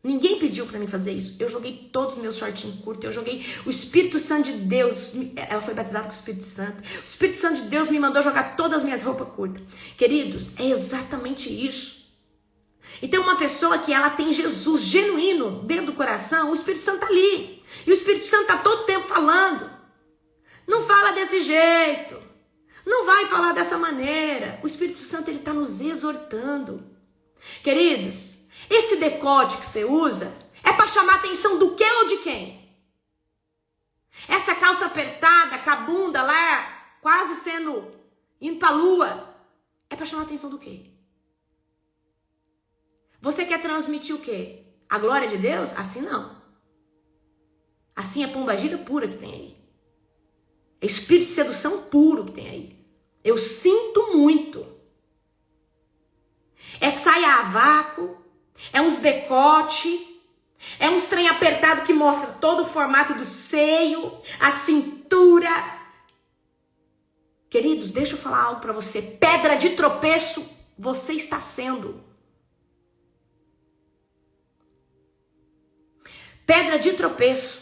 Ninguém pediu pra mim fazer isso. Eu joguei todos os meus shortinhos curtos. Eu joguei o Espírito Santo de Deus. Ela foi batizada com o Espírito Santo. O Espírito Santo de Deus me mandou jogar todas as minhas roupas curtas. Queridos, é exatamente isso. Então uma pessoa que ela tem Jesus genuíno dentro do coração, o Espírito Santo tá ali. E o Espírito Santo tá todo tempo falando. Não fala desse jeito. Não vai falar dessa maneira. O Espírito Santo, ele tá nos exortando. Queridos, esse decote que você usa é para chamar a atenção do que ou de quem? Essa calça apertada, com a bunda lá, quase indo pra lua, é para chamar a atenção do quê? Você quer transmitir o quê? A glória de Deus? Assim não. Assim é pombagira pura que tem aí. É espírito de sedução puro que tem aí. Eu sinto muito. É saia a vácuo. É uns decote, é uns trem apertado que mostra todo o formato do seio, a cintura. Queridos, deixa eu falar algo pra você. Pedra de tropeço você está sendo. Pedra de tropeço.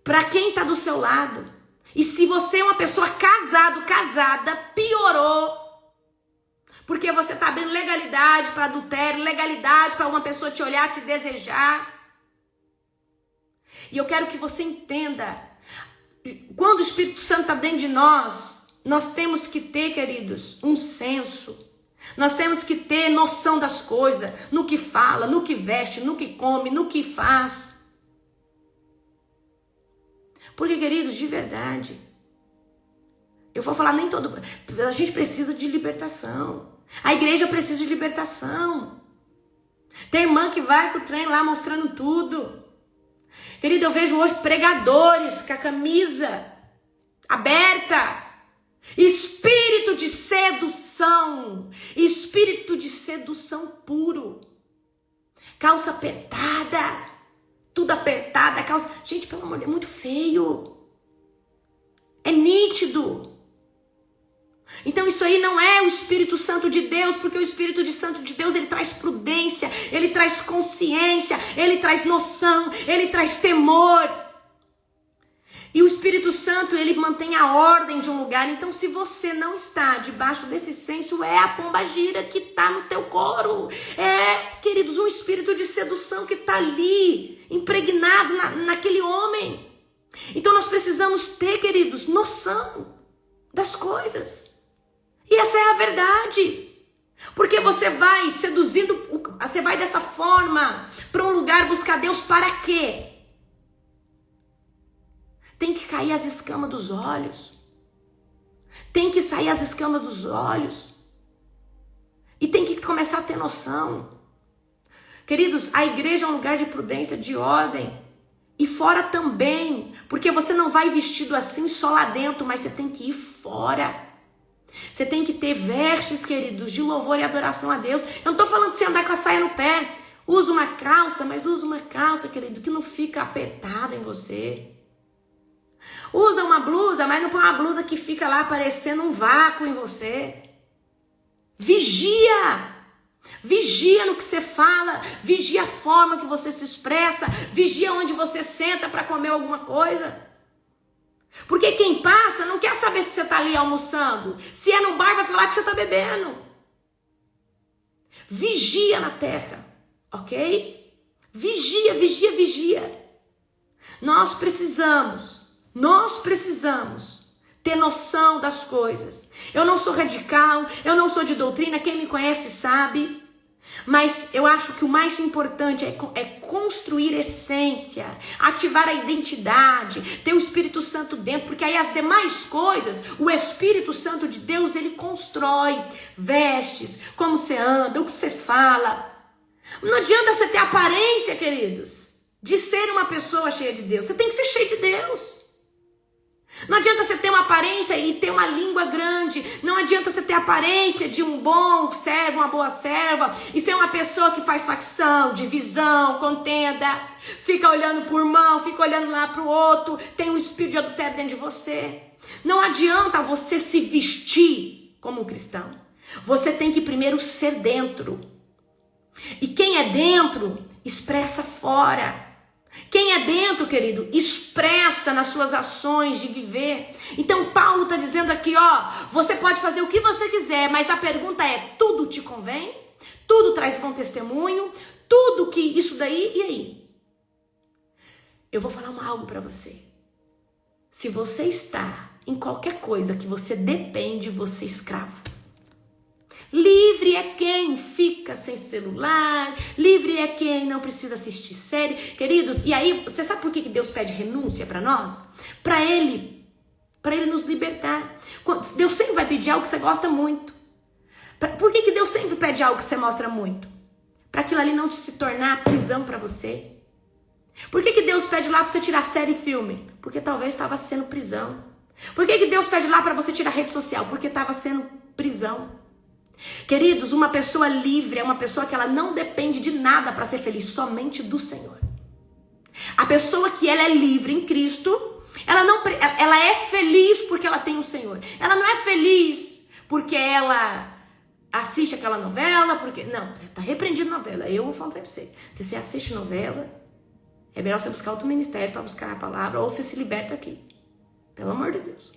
Pra quem tá do seu lado. E se você é uma pessoa casada, piorou. Porque você está abrindo legalidade para adultério, legalidade para uma pessoa te olhar, te desejar. E eu quero que você entenda, quando o Espírito Santo está dentro de nós, nós temos que ter, queridos, um senso. Nós temos que ter noção das coisas, no que fala, no que veste, no que come, no que faz. Porque, queridos, de verdade, eu vou falar nem todo... A gente precisa de libertação. A igreja precisa de libertação. Tem irmã que vai com o trem lá mostrando tudo. Querido, eu vejo hoje pregadores com a camisa aberta. Espírito de sedução. Espírito de sedução puro. Calça apertada. Tudo apertada. Calça... Gente, pelo amor de Deus, é muito feio. É nítido. Então isso aí não é o Espírito Santo de Deus, porque o Espírito Santo de Deus, ele traz prudência, ele traz consciência, ele traz noção, ele traz temor. E o Espírito Santo, ele mantém a ordem de um lugar. Então se você não está debaixo desse senso, é a pombagira que está no teu coro. É, queridos, um espírito de sedução que está ali, impregnado naquele homem. Então nós precisamos ter, queridos, noção das coisas. E essa é a verdade. Porque você vai seduzindo, você vai dessa forma para um lugar buscar Deus para quê? Tem que cair as escamas dos olhos. Tem que sair as escamas dos olhos. E tem que começar a ter noção. Queridos, a igreja é um lugar de prudência, de ordem. E fora também. Porque você não vai vestido assim só lá dentro, mas você tem que ir fora. Você tem que ter vestes, queridos, de louvor e adoração a Deus. Eu não estou falando de você andar com a saia no pé. Usa uma calça, mas usa uma calça, querido, que não fica apertada em você. Usa uma blusa, mas não põe uma blusa que fica lá parecendo um vácuo em você. Vigia. Vigia no que você fala. Vigia a forma que você se expressa. Vigia onde você senta para comer alguma coisa. Porque quem passa não quer saber se você está ali almoçando. Se é no bar, vai falar que você está bebendo. Vigia na terra, ok? Vigia, vigia, vigia. Nós precisamos ter noção das coisas. Eu não sou radical, eu não sou de doutrina, quem me conhece sabe. Mas eu acho que o mais importante é construir essência, ativar a identidade, ter o Espírito Santo dentro, porque aí as demais coisas, o Espírito Santo de Deus, ele constrói, vestes, como você anda, o que você fala. Não adianta você ter aparência, queridos, de ser uma pessoa cheia de Deus. Você tem que ser cheio de Deus. Não adianta você ter uma aparência e ter uma língua grande. Não adianta você ter a aparência de um bom servo, uma boa serva, e ser uma pessoa que faz facção, divisão, contenda, fica olhando por mão, fica olhando lá para o outro, tem um espírito de adultério dentro de você. Não adianta você se vestir como um cristão. Você tem que primeiro ser dentro. E quem é dentro, expressa fora. Quem é dentro, querido, expressa nas suas ações de viver. Então Paulo está dizendo aqui, ó, você pode fazer o que você quiser, mas a pergunta é, tudo te convém? Tudo traz bom testemunho? Tudo que isso daí, e aí? Eu vou falar algo para você. Se você está em qualquer coisa que você depende, você é escravo. Livre é quem fica sem celular, livre é quem não precisa assistir série. Queridos, e aí, você sabe por que Deus pede renúncia para nós? Para Ele nos libertar. Deus sempre vai pedir algo que você gosta muito. Por que Deus sempre pede algo que você mostra muito? Para aquilo ali não se tornar prisão para você. Por que Deus pede lá para você tirar série e filme? Porque talvez estava sendo prisão. Por que Deus pede lá para você tirar rede social? Porque estava sendo prisão. Queridos, uma pessoa livre é uma pessoa que ela não depende de nada para ser feliz, somente do Senhor. A pessoa que ela é livre em Cristo, ela é feliz porque ela tem o Senhor. Ela não é feliz porque ela assiste aquela novela, porque... Não, tá repreendido novela. Eu vou falar pra você. Se você assiste novela, é melhor você buscar outro ministério para buscar a palavra, ou você se liberta aqui. Pelo amor de Deus.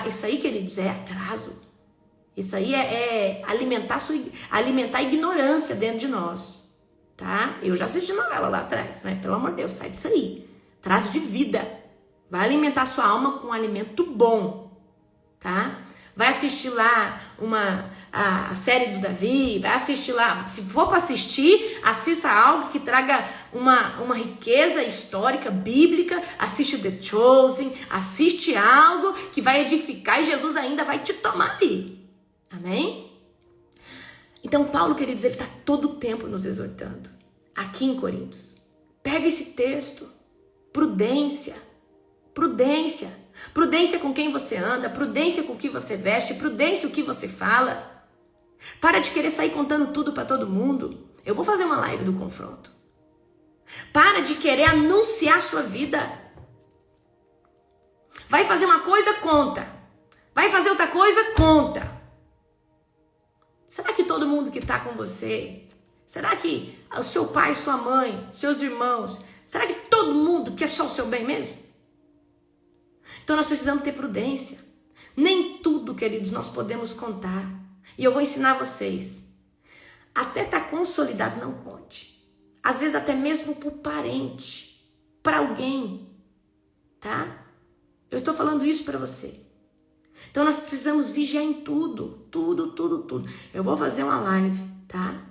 Isso aí, queridos, é atraso. Isso aí é alimentar a ignorância dentro de nós, tá? Eu já assisti novela lá atrás, mas pelo amor de Deus, sai disso aí. Traz de vida. Vai alimentar sua alma com um alimento bom, tá? Vai assistir lá a série do Davi, vai assistir lá, se for para assistir, assista algo que traga uma riqueza histórica, bíblica, assiste The Chosen, assiste algo que vai edificar e Jesus ainda vai te tomar ali. Amém? Então Paulo, queridos, ele está todo o tempo nos exortando. Aqui em Coríntios. Pega esse texto. Prudência. Prudência. Prudência com quem você anda. Prudência com o que você veste. Prudência o que você fala. Para de querer sair contando tudo para todo mundo. Eu vou fazer uma live do confronto. Para de querer anunciar a sua vida. Vai fazer uma coisa, conta. Vai fazer outra coisa, conta. Será que todo mundo que está com você, será que o seu pai, sua mãe, seus irmãos, será que todo mundo quer só o seu bem mesmo? Então nós precisamos ter prudência. Nem tudo, queridos, nós podemos contar. E eu vou ensinar vocês. Até estar consolidado, não conte. Às vezes até mesmo para o parente, para alguém, tá? Eu estou falando isso para você. Então nós precisamos vigiar em tudo, tudo. Eu vou fazer uma live, tá?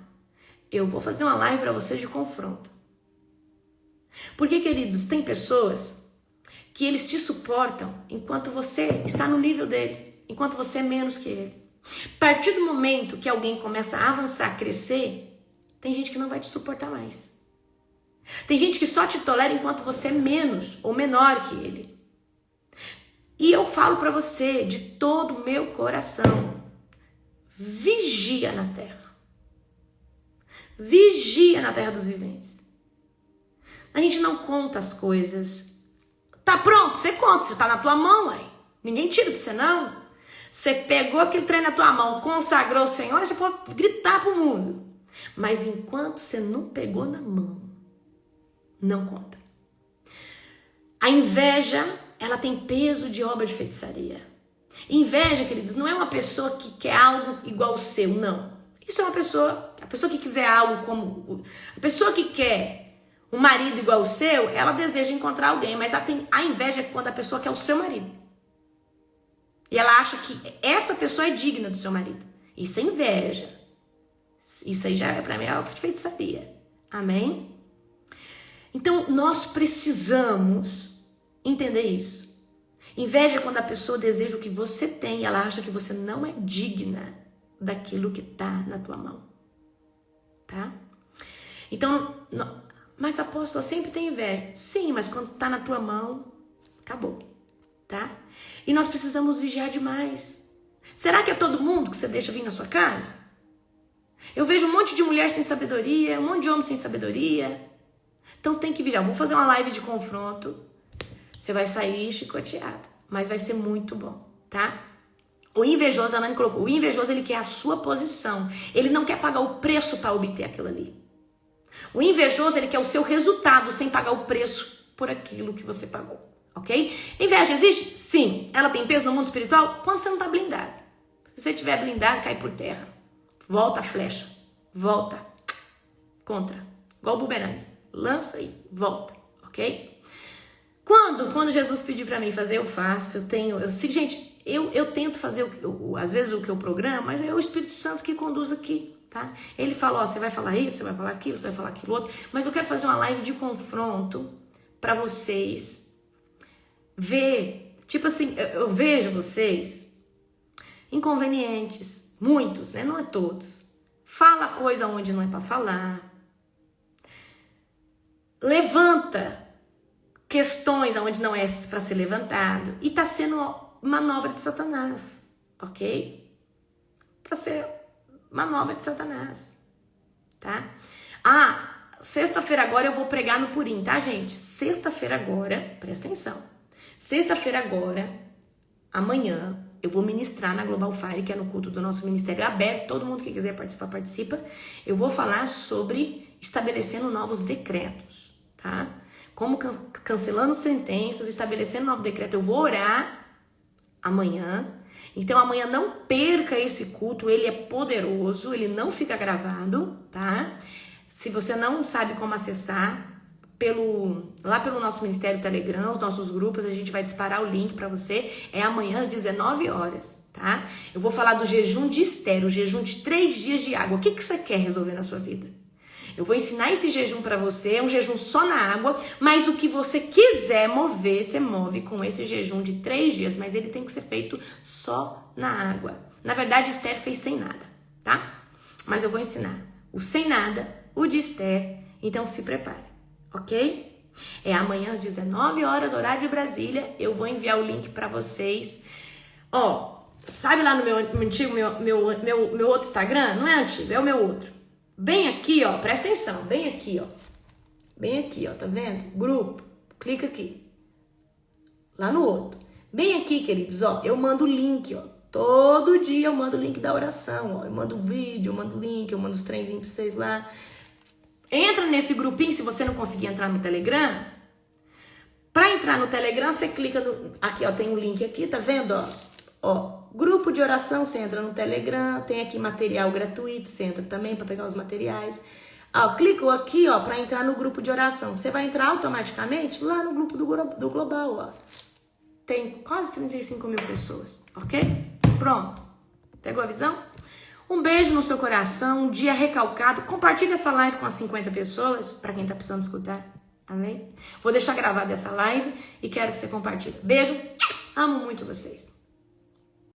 Eu vou fazer uma live para vocês de confronto. Porque, queridos, tem pessoas que eles te suportam enquanto você está no nível dele, enquanto você é menos que ele. A partir do momento que alguém começa a avançar, crescer, tem gente que não vai te suportar mais. Tem gente que só te tolera enquanto você é menos ou menor que ele. E eu falo para você de todo o meu coração, vigia na terra. Vigia na terra dos viventes. A gente não conta as coisas. Tá pronto, você conta, você tá na tua mão, aí. Ninguém tira de você, não. Você pegou aquele trem na tua mão, consagrou o Senhor, você pode gritar pro mundo. Mas enquanto você não pegou na mão, não conta. A inveja... ela tem peso de obra de feitiçaria. Inveja, queridos, não é uma pessoa que quer algo igual ao seu, não. Isso é uma pessoa, a pessoa que quiser algo como... a pessoa que quer um marido igual o seu, ela deseja encontrar alguém, mas a inveja é quando a pessoa quer o seu marido. E ela acha que essa pessoa é digna do seu marido. Isso é inveja. Isso aí já é pra mim algo de feitiçaria. Amém? Então, nós precisamos entender isso. Inveja é quando a pessoa deseja o que você tem e ela acha que você não é digna daquilo que tá na tua mão. Tá? Então, mas apóstolo, sempre tem inveja. Sim, mas quando tá na tua mão, acabou. Tá? E nós precisamos vigiar demais. Será que é todo mundo que você deixa vir na sua casa? Eu vejo um monte de mulher sem sabedoria, um monte de homem sem sabedoria. Então tem que vigiar. Vou fazer uma live de confronto. Você vai sair chicoteado, mas vai ser muito bom, tá? O invejoso, a Nani colocou, o invejoso ele quer a sua posição. Ele não quer pagar o preço para obter aquilo ali. O invejoso ele quer o seu resultado sem pagar o preço por aquilo que você pagou, ok? Inveja existe? Sim. Ela tem peso no mundo espiritual? Quando você não tá blindado. Se você estiver blindado, cai por terra. Volta a flecha. Volta. Contra. Igual o bumerangue. Lança e volta, ok? Quando Jesus pediu para mim fazer, eu faço. Gente, eu tento fazer às vezes o que eu programo, mas é o Espírito Santo que conduz aqui, tá? Ele fala, ó, você vai falar isso, você vai falar aquilo, você vai falar aquilo outro, mas eu quero fazer uma live de confronto para vocês ver, tipo assim, eu vejo vocês inconvenientes, muitos, né? Não é todos. Fala coisa onde não é para falar. Levanta questões onde não é para ser levantado. E tá sendo manobra de Satanás, ok? Para ser manobra de Satanás, tá? Sexta-feira agora eu vou pregar no Purim, tá, gente? Sexta-feira agora, presta atenção. Sexta-feira agora, amanhã, eu vou ministrar na Global Fire, que é no culto do nosso ministério aberto. Todo mundo que quiser participar, participa. Eu vou falar sobre estabelecendo novos decretos, tá? Como cancelando sentenças, estabelecendo novo decreto. Eu vou orar amanhã. Então amanhã não perca esse culto, ele é poderoso, ele não fica gravado, tá? Se você não sabe como acessar, lá pelo nosso Ministério Telegram, os nossos grupos, a gente vai disparar o link para você. É amanhã às 19 horas, tá? Eu vou falar do jejum de Esther, o jejum de 3 dias de água. O que você quer resolver na sua vida? Eu vou ensinar esse jejum para você, é um jejum só na água, mas o que você quiser mover, você move com esse jejum de 3 dias, mas ele tem que ser feito só na água. Na verdade, Esther fez sem nada, tá? Mas eu vou ensinar o sem nada, o de Esther, então se prepare, ok? É amanhã às 19 horas, horário de Brasília, eu vou enviar o link para vocês. Ó, sabe lá no meu antigo, meu outro Instagram? Não é antigo, é o meu outro. Bem aqui, ó, presta atenção, bem aqui, ó, tá vendo? Grupo, clica aqui, lá no outro. Bem aqui, queridos, ó, eu mando o link, ó, todo dia eu mando o link da oração, ó, eu mando o vídeo, eu mando o link, eu mando os trenzinhos pra vocês lá. Entra nesse grupinho, se você não conseguir entrar no Telegram. Pra entrar no Telegram, você clica aqui, ó, tem um link aqui, tá vendo, ó, grupo de oração, você entra no Telegram, tem aqui material gratuito, você entra também para pegar os materiais. Clicou aqui, ó, para entrar no grupo de oração. Você vai entrar automaticamente lá no grupo do Global, ó. Tem quase 35 mil pessoas, ok? Pronto. Pegou a visão? Um beijo no seu coração, um dia recalcado. Compartilha essa live com as 50 pessoas, para quem tá precisando escutar. Amém? Vou deixar gravada essa live e quero que você compartilhe. Beijo, amo muito vocês.